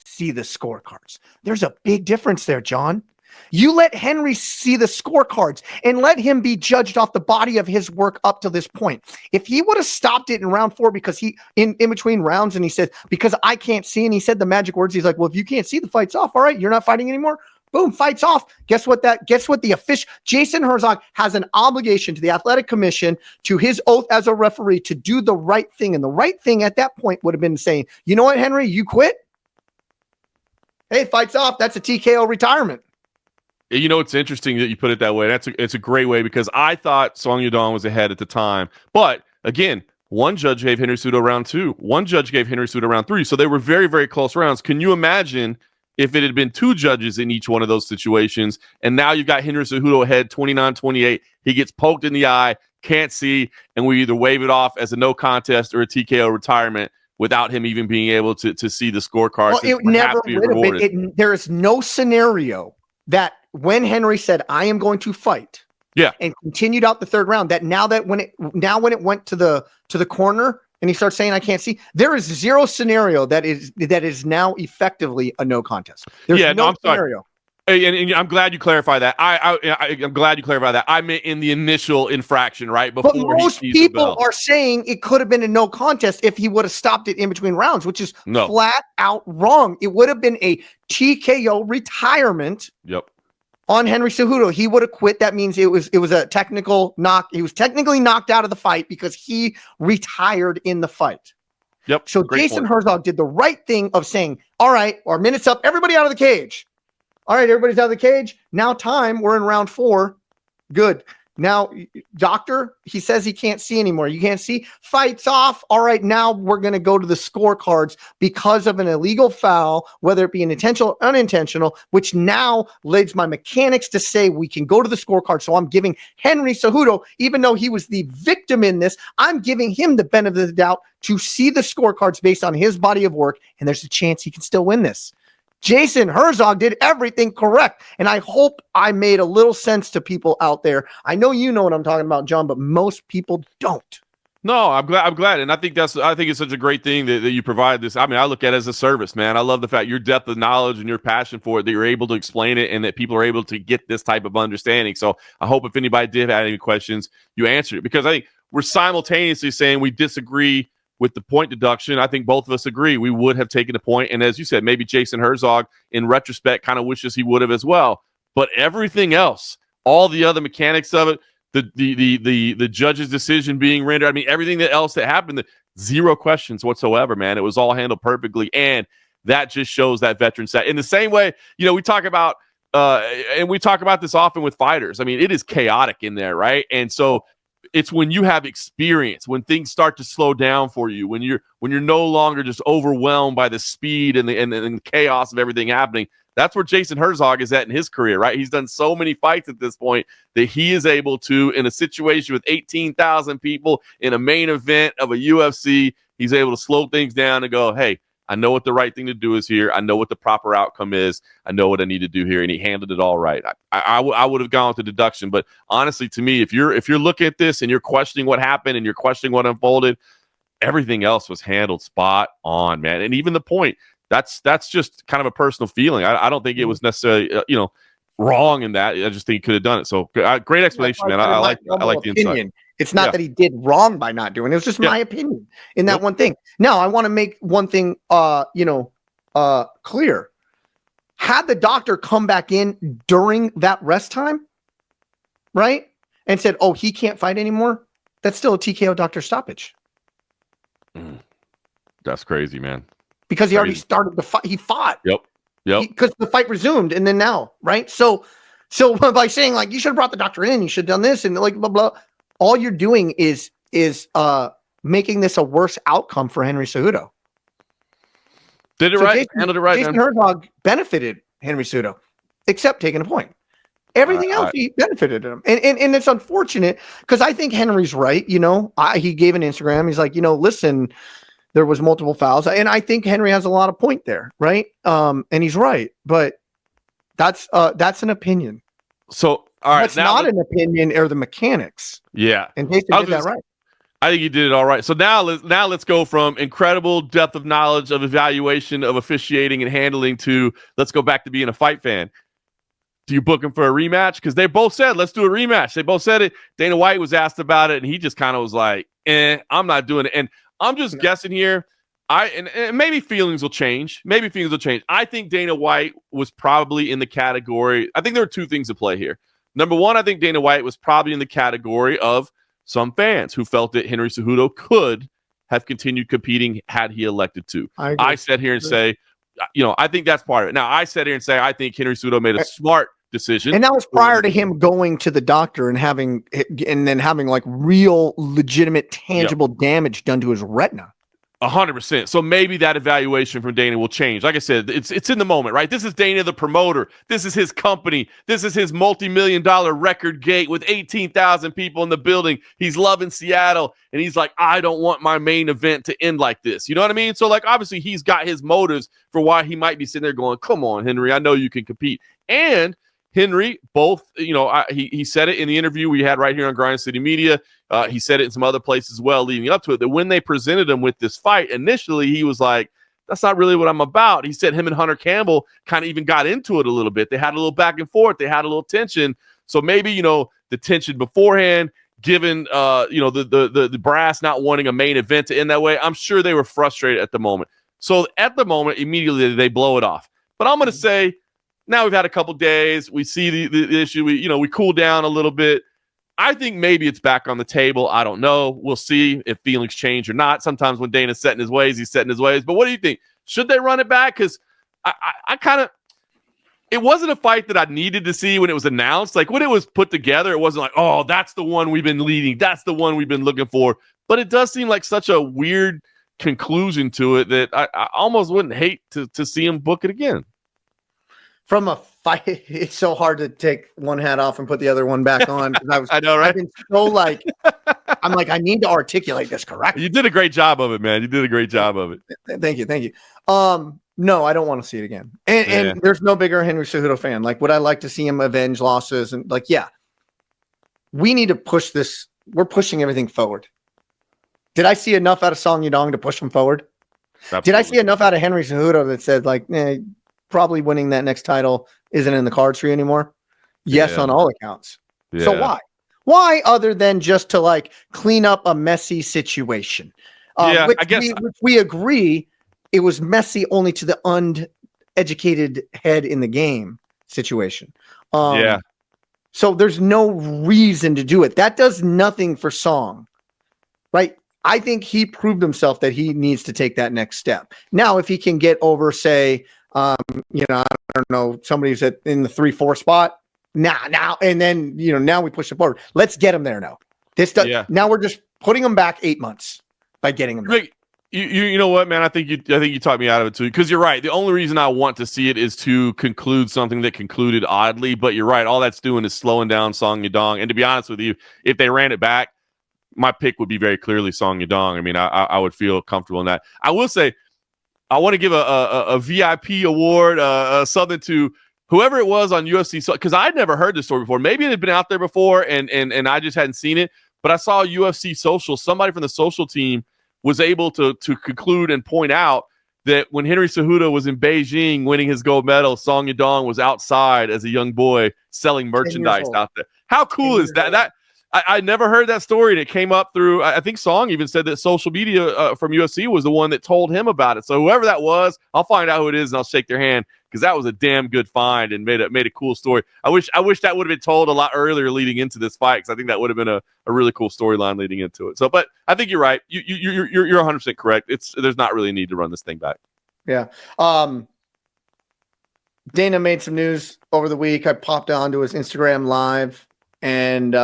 see the scorecards. There's a big difference there, John. You let Henry see the scorecards and let him be judged off the body of his work up to this point. If he would have stopped it in round 4 because he in between rounds and he said, because I can't see, and he said the magic words, he's like, well, if you can't see, the fight's off. All right, you're not fighting anymore. Boom, fight's off. Guess what the official Jason Herzog has an obligation to the athletic commission, to his oath as a referee, to do the right thing. And the right thing at that point would have been saying, you know what, Henry, you quit. Hey, fight's off. That's a TKO retirement. You know, it's interesting that you put it that way. It's a great way, because I thought Song Yadong was ahead at the time. But again, one judge gave Henry Cejudo round 2. One judge gave Henry Cejudo round 3. So they were very, very close rounds. Can you imagine if it had been 2 judges in each one of those situations, and now you've got Henry Cejudo ahead 29-28. He gets poked in the eye, can't see, and we either wave it off as a no contest or a TKO retirement without him even being able to see the scorecards. Well, it never would have been. There is no scenario that when Henry said, I am going to fight, and continued out the third round, that when it went to the corner and he starts saying, I can't see, there is zero scenario that is now effectively a no contest. There's no scenario. And I'm glad you clarified that. I'm glad you clarified that. I meant in the initial infraction, right? Before, but most people are saying it could have been a no contest if he would have stopped it in between rounds, which is flat out wrong. It would have been a TKO retirement. Yep. On Henry Cejudo, he would have quit. That means it was a technical knock. He was technically knocked out of the fight because he retired in the fight. Yep. So Jason Herzog did the right thing of saying, all right, our minute's up. Everybody out of the cage. All right, everybody's out of the cage. Now time. We're in round 4. Good. Now, doctor, he says he can't see anymore. You can't see. Fight's off. All right, now we're going to go to the scorecards because of an illegal foul, whether it be an intentional or unintentional, which now leads my mechanics to say we can go to the scorecard. So I'm giving Henry Cejudo, even though he was the victim in this, I'm giving him the benefit of the doubt to see the scorecards based on his body of work, and there's a chance he can still win this. Jason Herzog did everything correct, and I hope I made a little sense to people out there. I know you know what I'm talking about, John, but most people don't. No, I'm glad, and I think it's such a great thing that you provide this. I mean, I look at it as a service, man. I love the fact your depth of knowledge and your passion for it, that you're able to explain it, and that people are able to get this type of understanding. So I hope if anybody did have any questions, you answered it, because I think we're simultaneously saying we disagree with the point deduction. I think both of us agree we would have taken a point. And as you said, maybe Jason Herzog, in retrospect, kind of wishes he would have as well. But everything else, all the other mechanics of it, the judge's decision being rendered, I mean, everything else that happened, zero questions whatsoever, man. It was all handled perfectly. And that just shows that veteran set. In the same way, we talk about, and we talk about this often with fighters. I mean, it is chaotic in there, right? And so it's when you have experience, when things start to slow down for you, when you're no longer just overwhelmed by the speed and the chaos of everything happening. That's where Jason Herzog is at in his career, right? He's done so many fights at this point that he is able to, in a situation with 18,000 people in a main event of a UFC, he's able to slow things down and go, hey, I know what the right thing to do is here. I know what the proper outcome is. I know what I need to do here. And he handled it all right. I would have gone with the deduction. But honestly, to me, if you're looking at this and you're questioning what happened and you're questioning what unfolded, everything else was handled spot on, man. And even the point, that's just kind of a personal feeling. I don't think it was necessarily, wrong in that. I just think he could have done it. So great explanation, man. I like the insight. It's not that he did wrong by not doing it. It was just my opinion in that one thing. Now, I want to make one thing, clear. Had the doctor come back in during that rest time, right, and said, "Oh, he can't fight anymore," that's still a TKO doctor stoppage. That's crazy, man. Because he already started the fight. He fought. Yep. Because the fight resumed, and then now, right? So by saying like you should have brought the doctor in, you should have done this, and like blah blah, all you're doing is making this a worse outcome for Henry Cejudo. Did it so right. Handled it right. Jason Herzog benefited Henry Cejudo, except taking a point. Everything else he benefited him, and it's unfortunate because I think Henry's right. You know, he gave an Instagram. He's like, listen, there was multiple fouls, and I think Henry has a lot of point there, right? And he's right, but that's an opinion. So all right, that's not an opinion or the mechanics. Yeah, and Jason did that right. I think he did it all right. So now let's go from incredible depth of knowledge of evaluation of officiating and handling to let's go back to being a fight fan. Do you book him for a rematch? Because they both said, let's do a rematch. They both said it. Dana White was asked about it, and he just kind of was like, I'm not doing it. And I'm just guessing here. And maybe feelings will change. I think Dana White was probably in the category. I think there are two things at play here. Number one, I think Dana White was probably in the category of some fans who felt that Henry Cejudo could have continued competing had he elected to. I sat here and say, I think that's part of it. Now, I sat here and say I think Henry Cejudo made a smart decision. And that was prior to him going to the doctor and then having like real, legitimate, tangible damage done to his retina. 100%. So maybe that evaluation from Dana will change. Like I said, it's in the moment, right? This is Dana, the promoter. This is his company. This is his multi-million-dollar record gate with 18,000 people in the building. He's loving Seattle, and he's like, I don't want my main event to end like this. You know what I mean? So, like, obviously, he's got his motives for why he might be sitting there going, come on, Henry, I know you can compete. And Henry, both, he said it in the interview we had right here on Grind City Media. He said it in some other places as well leading up to it, that when they presented him with this fight, initially he was like, that's not really what I'm about. He said him and Hunter Campbell kind of even got into it a little bit. They had a little back and forth. They had a little tension. So maybe, the tension beforehand, given, the brass not wanting a main event to end that way, I'm sure they were frustrated at the moment. So at the moment, immediately they blow it off. But I'm going to say, now we've had a couple days. We see the issue. We cool down a little bit. I think maybe it's back on the table. I don't know. We'll see if feelings change or not. Sometimes when Dana's setting his ways, he's setting his ways. But what do you think? Should they run it back? Because I kind of – it wasn't a fight that I needed to see when it was announced. Like when it was put together, it wasn't like, oh, that's the one we've been leading. That's the one we've been looking for. But it does seem like such a weird conclusion to it that I almost wouldn't hate to see him book it again. From a fight, it's so hard to take one hat off and put the other one back on. I know, right? I've been so like, I'm like, I need to articulate this correctly. You did a great job of it, man. You did a great job of it. Thank you. No, I don't want to see it again. And there's no bigger Henry Cejudo fan. Like, would I like to see him avenge losses? And like, yeah, we need to push this. We're pushing everything forward. Did I see enough out of Song Yadong to push him forward? Absolutely. Did I see enough out of Henry Cejudo that said like, probably winning that next title isn't in the cards for you anymore? Yes, on all accounts. Yeah. So why? Why other than just to like clean up a messy situation? Which we agree it was messy only to the uneducated head in the game situation. So there's no reason to do it. That does nothing for Song, right? I think he proved himself that he needs to take that next step. Now, if he can get over, say, I don't know, somebody's in the 3-4 spot. Now, and then, now we push it forward. Let's get him there now. Now we're just putting him back 8 months by getting him there. You know what, man? I think you talked me out of it too, because you're right. The only reason I want to see it is to conclude something that concluded oddly, but you're right. All that's doing is slowing down Song Yadong. And to be honest with you, if they ran it back, my pick would be very clearly Song Yadong. I mean, I would feel comfortable in that. I will say, I want to give a VIP award, something to whoever it was on UFC, because I'd never heard this story before. Maybe it had been out there before, and I just hadn't seen it. But I saw UFC Social. Somebody from the social team was able to conclude and point out that when Henry Cejudo was in Beijing winning his gold medal, Song Yadong was outside as a young boy selling merchandise out there. How cool is that? I never heard that story, and it came up through, I think Song even said that social media from UFC was the one that told him about it. So whoever that was, I'll find out who it is, and I'll shake their hand, because that was a damn good find and made a cool story. I wish that would have been told a lot earlier leading into this fight, because I think that would have been a really cool storyline leading into it. So, but I think you're right. You're 100% correct. There's not really a need to run this thing back. Yeah. Dana made some news over the week. I popped onto his Instagram live, and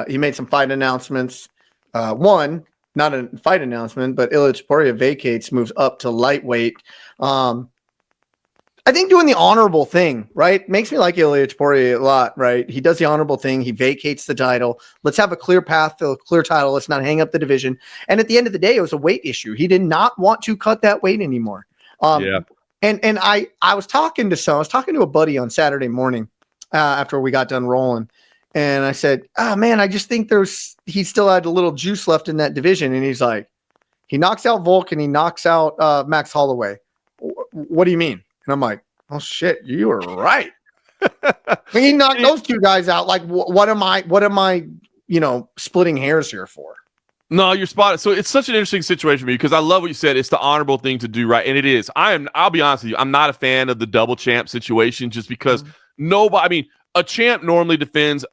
he made some fight announcements. One, not a fight announcement, but Ilia Topuria vacates, moves up to lightweight. I think doing the honorable thing, right, makes me like Ilia Topuria a lot, right? He does the honorable thing. He vacates the title. Let's have a clear path to a clear title. Let's not hang up the division. And at the end of the day, it was a weight issue. He did not want to cut that weight anymore. Yeah. And I was talking to a buddy on Saturday morning after we got done rolling. And I said, man, I just think he still had a little juice left in that division. And he's like, he knocks out Volk and he knocks out Max Holloway. What do you mean? And I'm like, oh shit, you were right. He knocked those two guys out. Like, what am I, splitting hairs here for? No, you're spotted. So it's such an interesting situation for me, because I love what you said. It's the honorable thing to do, right? And it is. I'll be honest with you, I'm not a fan of the double champ situation, just because a champ normally defends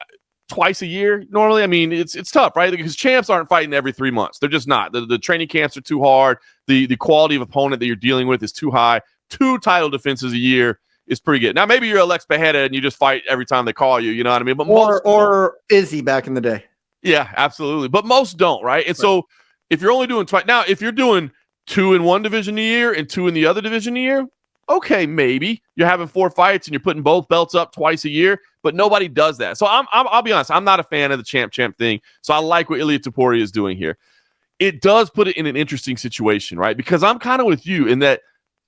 twice a year. Normally, it's tough, right? Because champs aren't fighting every 3 months. They're just not. The training camps are too hard. The quality of opponent that you're dealing with is too high. 2 title defenses a year is pretty good. Now, maybe you're Alex Beheaded and you just fight every time they call you. You know what I mean? But or Izzy back in the day. Yeah, absolutely. But most don't, right? And so if you're only doing twice, now if you're doing 2 in one division a year and 2 in the other division a year, okay, maybe you're having 4 fights and you're putting both belts up twice a year, but nobody does that. So I'll be honest, I'm not a fan of the champ thing. So I like what Ilia Topuria is doing here. It does put it in an interesting situation, right? Because I'm kind of with you in that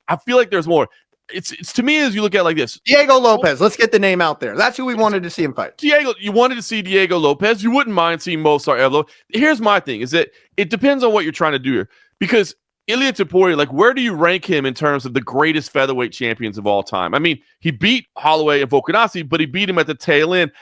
I feel like there's more. It's to me, as you look at it like this. Diego Lopez, let's get the name out there. That's who we wanted to see him fight. You wanted to see Diego Lopez. You wouldn't mind seeing Movsar Evlo. Here's my thing, is that it depends on what you're trying to do here. Because Ilia Topuria, like, where do you rank him in terms of the greatest featherweight champions of all time? I mean, he beat Holloway and Volkanovski, but he beat him at the tail end.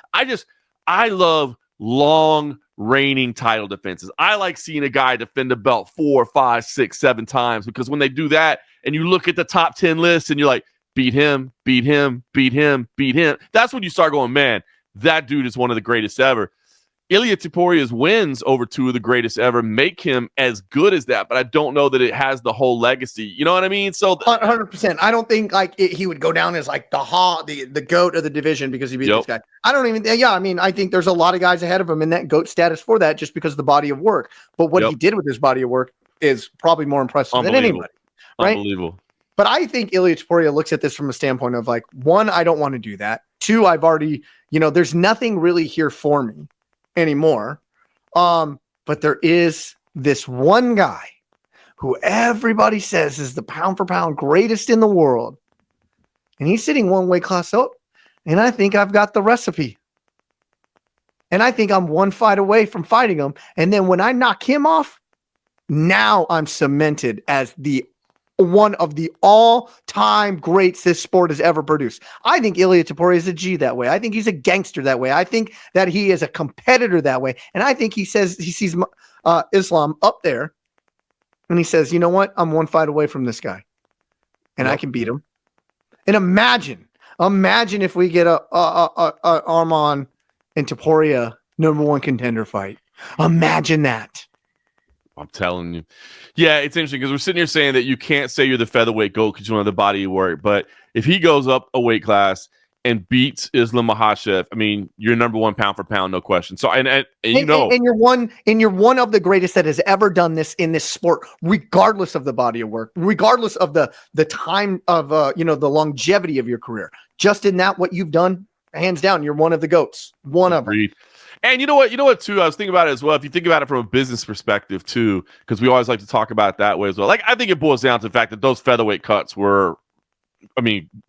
I love long reigning title defenses. I like seeing a guy defend a belt 4, 5, 6, 7 times, because when they do that, and you look at the top 10 lists and you're like, beat him, beat him, beat him, beat him. That's when you start going, man, that dude is one of the greatest ever. Ilia Topuria's wins over 2 of the greatest ever make him as good as that, but I don't know that it has the whole legacy. You know what I mean? So 100%. I don't think he would go down as like the GOAT of the division because he beat this guy. I don't even. Yeah, I think there's a lot of guys ahead of him in that GOAT status for that, just because of the body of work. But what he did with his body of work is probably more impressive than anybody. Right? Unbelievable. But I think Ilia Topuria looks at this from a standpoint of like, 1, I don't want to do that. 2, I've already, there's nothing really here for me anymore. But there is this one guy who everybody says is the pound for pound greatest in the world. And he's sitting 1 weight class up. And I think I've got the recipe. And I think I'm 1 fight away from fighting him. And then when I knock him off, now I'm cemented as one of the all-time greats this sport has ever produced. I think Ilia Topuria is a G that way. I think he's a gangster that way. I think that he is a competitor that way. And I think he sees Islam up there, and he says, you know what? I'm 1 fight away from this guy, and I can beat him. And imagine if we get a Arman and Topuria #1 contender fight. Imagine that. I'm telling you. Yeah, it's interesting because we're sitting here saying that you can't say you're the featherweight GOAT because you don't have the body of work. But if he goes up a weight class and beats Islam Makhachev, I mean, you're #1 pound for pound, no question. So and you're one of the greatest that has ever done this in this sport, regardless of the body of work, regardless of the time of the longevity of your career. Just in that, what you've done, hands down, you're one of the GOATs. One of them. And you know what, too? I was thinking about it as well. If you think about it from a business perspective, too, because we always like to talk about it that way as well. Like, I think it boils down to the fact that those featherweight cuts were,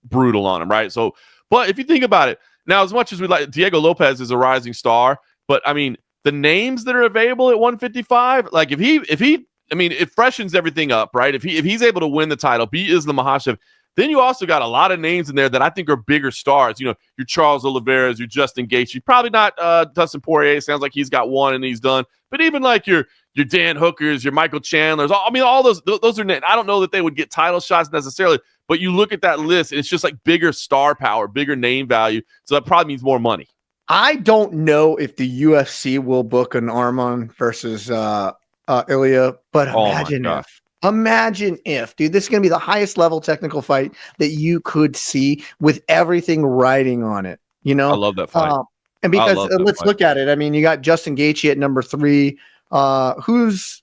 brutal on him, right? So, but if you think about it, now, as much as we like, Diego Lopez is a rising star, but, the names that are available at 155, like, if he it freshens everything up, right? If he's able to win the title, beat Islam Makhachev, Then you also got a lot of names in there that I think are bigger stars. You know, your Charles Oliveira's, your Justin Gaethje, probably not Dustin Poirier. Sounds like he's got one and he's done. But even like your Dan Hookers, your Michael Chandlers, all those are. I don't know that they would get title shots necessarily, but you look at that list, and it's just like bigger star power, bigger name value. So that probably means more money. I don't know if the UFC will book an Arman versus Ilia, but imagine if, dude, this is going to be the highest level technical fight that you could see with everything riding on it. You know, I love that fight. And because let's look at it. I mean, you got Justin Gaethje at number 3. Who's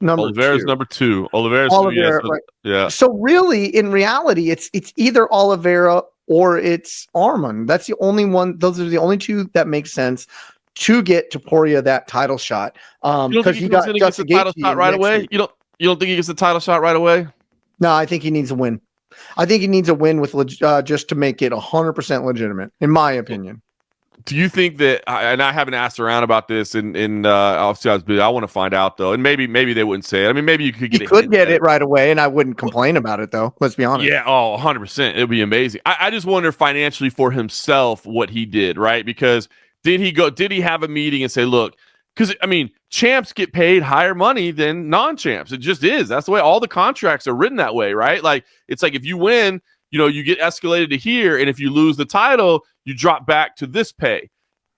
number Oliveira's 2? number 2. Oliveira, right. Yeah. So really, in reality, it's either Oliveira or it's Arman. That's the only one. Those are the only two that make sense to get Topuria that title shot. Because you got Justin title Gaethje shot right away. You don't think he gets the title shot right away? No, I think he needs a win. I think he needs a win with just to make it 100% legitimate, in my opinion. Do you think that? And I haven't asked around about this, and obviously I want to find out though. And maybe they wouldn't say it. I mean, maybe you could get. He could get it right away, and I wouldn't complain about it though. Let's be honest. Yeah. 100%. It'd be amazing. I just wonder financially for himself what he did, right? Because did he have a meeting and say, look? Because, I mean, champs get paid higher money than non-champs. It just is. That's the way all the contracts are written that way, right? Like, it's like if you win, you get escalated to here, and if you lose the title, you drop back to this pay.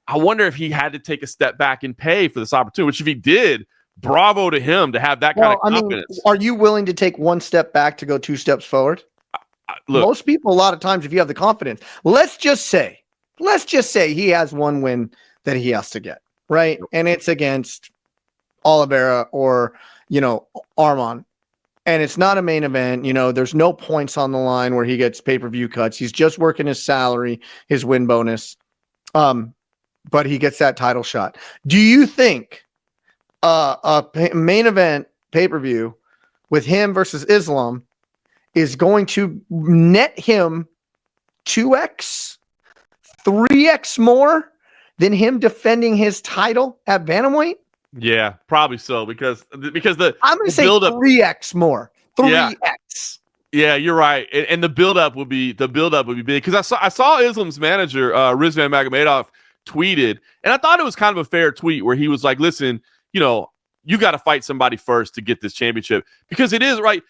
I wonder if he had to take a step back and pay for this opportunity, which if he did, bravo to him to have that kind of confidence. Are you willing to take one step back to go 2 steps forward? Look, most people, a lot of times, if you have the confidence, let's just say he has one win that he has to get. Right. And it's against Oliveira or, Arman. And it's not a main event. There's no points on the line where he gets pay-per-view cuts. He's just working his salary, his win bonus. But he gets that title shot. Do you think a main event pay-per-view with him versus Islam is going to net him 2x, 3x more than him defending his title at bantamweight? Yeah, probably so because I'm going to say 3x more. 3x. Yeah, you're right. And the buildup would be big because I saw Islam's manager Rizvan Magomedov tweeted, and I thought it was kind of a fair tweet where he was like, "Listen, you got to fight somebody first to get this championship because it is right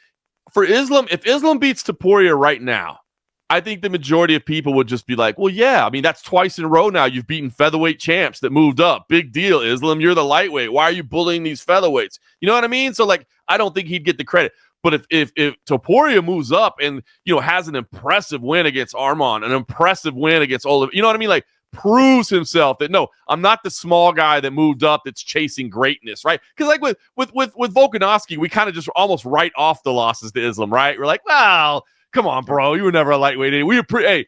for Islam. If Islam beats Topuria right now, I think the majority of people would just be like, well, yeah, I mean, that's twice in a row now. You've beaten featherweight champs that moved up. Big deal, Islam. You're the lightweight. Why are you bullying these featherweights? You know what I mean? So, like, I don't think he'd get the credit. But if Topuria moves up and, has an impressive win against Arman, an impressive win against Oliver, you know what I mean? Like, proves himself that, no, I'm not the small guy that moved up that's chasing greatness, right? Because, like, with Volkanovski, we kind of just almost write off the losses to Islam, right? We're like, well, come on, bro. You were never a lightweight. We appreciate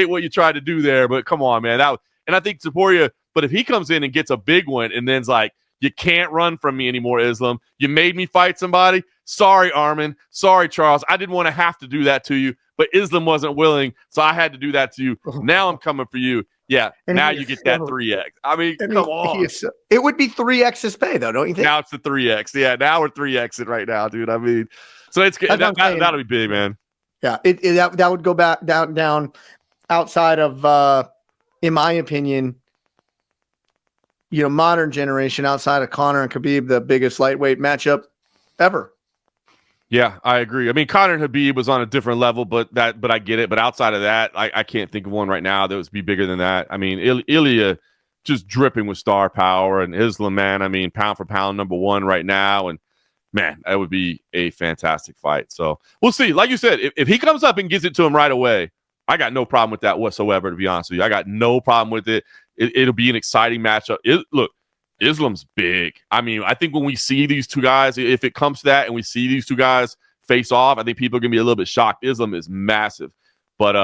what you tried to do there, but come on, man. And I think Topuria, but if he comes in and gets a big one and then's like, you can't run from me anymore, Islam. You made me fight somebody. Sorry, Arman. Sorry, Charles. I didn't want to have to do that to you, but Islam wasn't willing, so I had to do that to you. Now I'm coming for you. Yeah, and now you get that 3X. I mean, come on. It would be 3X's pay, though, don't you think? Now it's the 3X. Yeah, now we're 3Xing right now, dude. I mean, so it's good. That'll be big, man. Yeah, that would go back down outside of, in my opinion, modern generation outside of Conor and Khabib, the biggest lightweight matchup ever. Yeah, I agree. I mean, Conor and Khabib was on a different level, but I get it. But outside of that, I can't think of one right now that would be bigger than that. I mean, Ilia just dripping with star power, and Islam, man. I mean, pound for pound, number 1 right now, and man, that would be a fantastic fight. So we'll see. Like you said, if he comes up and gives it to him right away, I got no problem with that whatsoever, to be honest with you. I got no problem with it. It'll be an exciting matchup. Look, Islam's big. I mean, I think when we see these two guys, if it comes to that and we see these two guys face off, I think people are going to be a little bit shocked. Islam is massive. But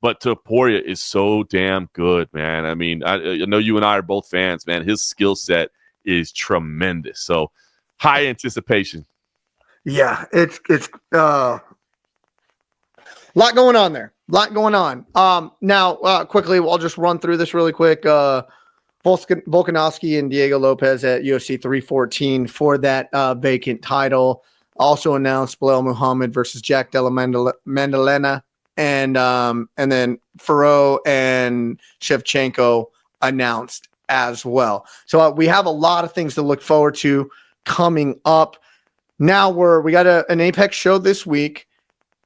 Topuria is so damn good, man. I mean, I know you and I are both fans, man. His skill set is tremendous. So high anticipation. Yeah, it's lot going on there. Lot going on. Now, quickly, I'll just run through this really quick. Volkanovski and Diego Lopez at UFC 314 for that vacant title. also announced Belal Muhammad versus Jack Della Maddalena, and then Ferro and Shevchenko announced as well. So we have a lot of things to look forward to coming up. Now we got an Apex show this week.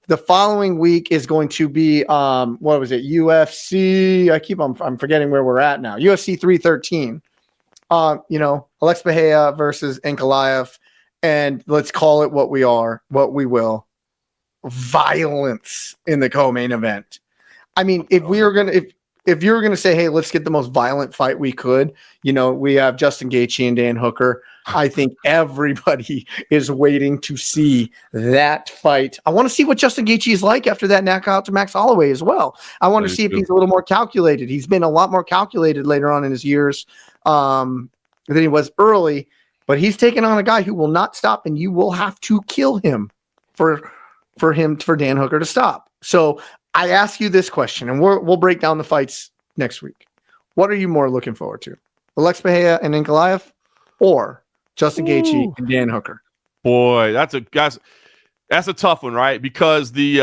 The following week is going to be what was it? UFC. I'm forgetting where we're at now. UFC 313. Alex Bahia versus Ankalaev, and let's call it what we will. Violence in the co-main event. I mean, if you were gonna say, hey, let's get the most violent fight we could, we have Justin Gaethje and Dan Hooker. I think everybody is waiting to see that fight. I want to see what Justin Gaethje is like after that knockout to Max Holloway as well. I want to see if he's a little more calculated. He's been a lot more calculated later on in his years than he was early, but he's taken on a guy who will not stop, and you will have to kill him for Dan Hooker to stop. So I ask you this question, and we'll break down the fights next week. What are you more looking forward to? Alex Bahia and Ankalaev, or Justin Gaethje and Dan Hooker? Boy, that's a tough one, right? Because the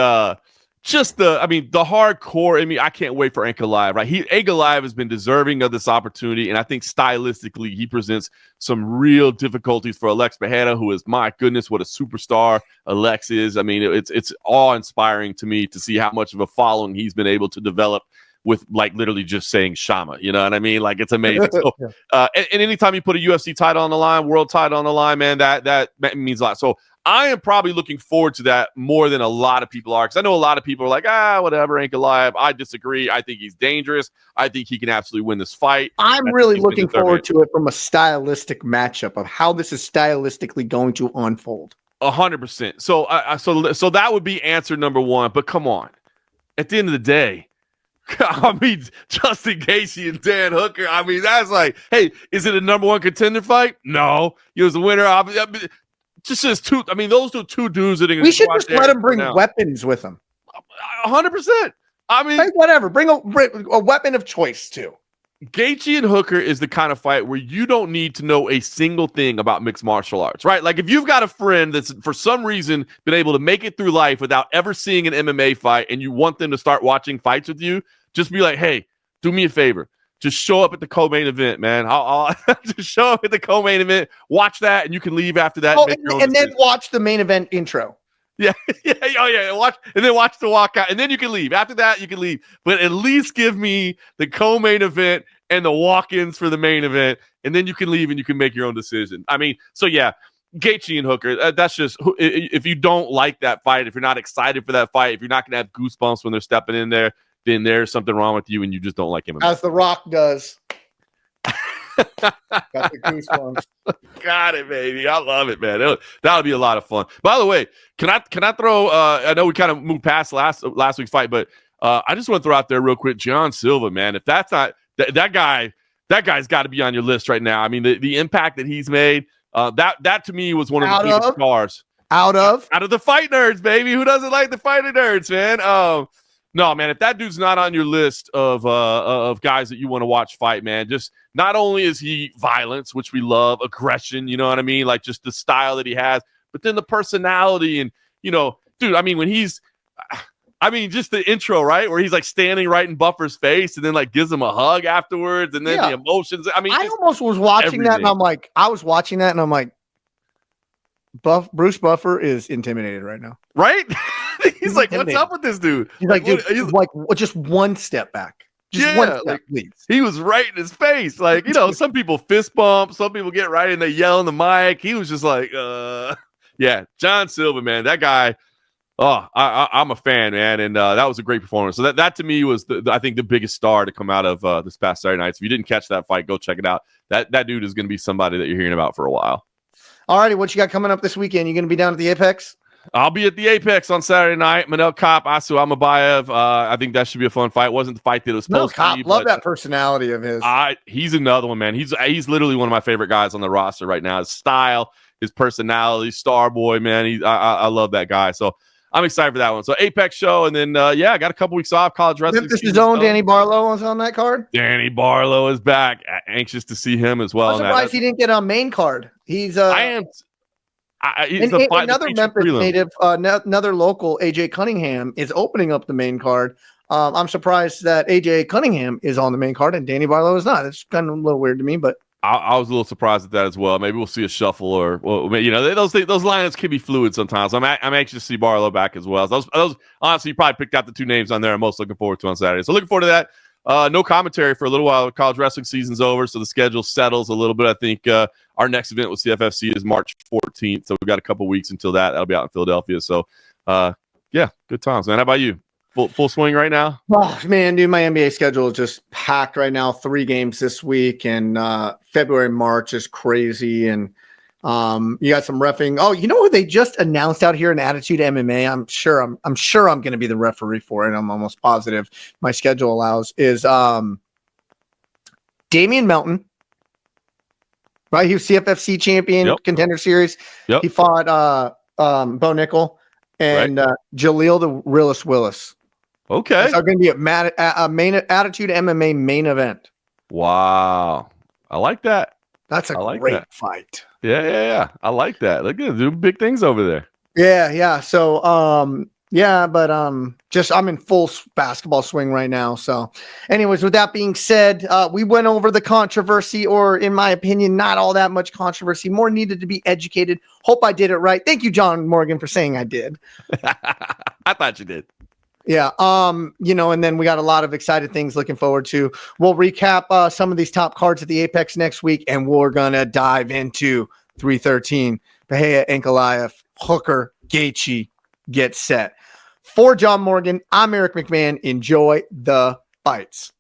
hardcore. I can't wait for Ankalaev, right? Ankalaev has been deserving of this opportunity, and I think stylistically he presents some real difficulties for Alex Bahia, who is, my goodness, what a superstar Alex is. I mean, it's awe-inspiring to me to see how much of a following he's been able to develop with, like, literally just saying Shama, you know what I mean? Like, it's amazing. So, and anytime you put a UFC title on the line, world title on the line, man, that means a lot. So I am probably looking forward to that more than a lot of people are, because I know a lot of people are like, whatever, Ankalaev. I disagree. I think he's dangerous. I think he can absolutely win this fight. I'm really looking forward to it from a stylistic matchup of how this is stylistically going to unfold. 100%. So that would be answer number one. But come on, at the end of the day, I mean, Justin Gaethje and Dan Hooker. I mean, that's like, hey, is it a number one contender fight? No, he was the winner. Just two. I mean, those are two dudes that are. We should just let him bring weapons with him. 100%. I mean, hey, whatever. Bring a weapon of choice too. Gaethje and Hooker is the kind of fight where you don't need to know a single thing about mixed martial arts, right? Like, if you've got a friend that's for some reason been able to make it through life without ever seeing an MMA fight, and you want them to start watching fights with you, just be like, hey, do me a favor. Just show up at the co-main event, man. I'll just show up at the co-main event, watch that, and you can leave after that. And then watch the main event intro. Yeah. Watch the walkout, and then you can leave. After that, you can leave. But at least give me the co-main event and the walk-ins for the main event, and then you can leave and you can make your own decision. I mean, so yeah, Gaethje and Hooker, that's just, if you don't like that fight, if you're not excited for that fight, if you're not going to have goosebumps when they're stepping in there, then there's something wrong with you and you just don't like him. As The Rock does. Got the goosebumps. Got it, baby. I love it, man. That'll be a lot of fun. By the way, can I throw? I know we kind of moved past last week's fight, but I just want to throw out there real quick, John Silva, man. If that's not that guy's got to be on your list right now. I mean, the impact that he's made. That to me was one of the biggest stars. Out of the fight nerds, baby. Who doesn't like the fighting nerds, man? No, man, if that dude's not on your list of guys that you want to watch fight, man, just not only is he violence, which we love, aggression, you know what I mean? Like, just the style that he has, but then the personality and, dude, I mean, just the intro, right? Where he's like standing right in Buffer's face and then like gives him a hug afterwards and then the emotions. I mean, I almost was watching that and I'm like, Bruce Buffer is intimidated right now. Right? He's like, what's up with this dude? He's like, dude, he's like, just one step back. Just one step, please. He was right in his face. Like, some people fist bump, some people get right and they yell in the mic. He was just like, yeah, John Silva, man, that guy. Oh, I'm a fan, man, and that was a great performance. So that to me was, I think, the biggest star to come out of this past Saturday night. So if you didn't catch that fight, go check it out. That dude is going to be somebody that you're hearing about for a while. All righty, what you got coming up this weekend? You going to be down at the Apex? I'll be at the Apex on Saturday night. Manel Kopp, Asu Amabayev. I think that should be a fun fight. It wasn't the fight that it was supposed to be. Love that personality of his. He's another one, man. He's literally one of my favorite guys on the roster right now. His style, his personality, star boy, man. I love that guy. So I'm excited for that one. So Apex show, and then I got a couple weeks off. College wrestling. Memphis' own Danny Barlow was on that card. Danny Barlow is back. Anxious to see him as well. I'm surprised he didn't get on main card. He's I am. Another Memphis native, another local, AJ Cunningham, is opening up the main card. I'm surprised that AJ Cunningham is on the main card and Danny Barlow is not. It's kind of a little weird to me, but I was a little surprised at that as well. Maybe we'll see a shuffle, or those lineups can be fluid sometimes. I'm anxious to see Barlow back as well. Those honestly, you probably picked out the two names on there I'm most looking forward to on Saturday. So looking forward to that. No commentary for a little while. College wrestling season's over, so the schedule settles a little bit. I think our next event with CFFC is March 14th, so we've got a couple weeks until that. That'll be out in Philadelphia. So, yeah, good times, man. How about you? Full swing right now? Oh, man, dude, my NBA schedule is just packed right now. 3 games this week, and February, March is crazy. And you got some reffing. Oh, you know what they just announced out here in Attitude MMA? I'm sure I'm going to be the referee for it. I'm almost positive my schedule allows. Is Damian Melton, right? He was CFFC champion, Contender Series. Yep. He fought Bo Nickel and Jaleel the Realist Willis. Okay. It's going to be a main Attitude MMA main event. Wow. I like that. That's a great fight. Yeah. I like that. Look at do big things over there. Yeah. So, but I'm in full basketball swing right now. So, anyways, with that being said, we went over the controversy, or in my opinion, not all that much controversy. More needed to be educated. Hope I did it right. Thank you, John Morgan, for saying I did. I thought you did. Yeah. And then we got a lot of excited things looking forward to. We'll recap some of these top cards at the Apex next week, and we're going to dive into 313. Bahia, Ankalaev, Hooker, Gaethje, get set. For John Morgan, I'm Eric McMahon. Enjoy the fights.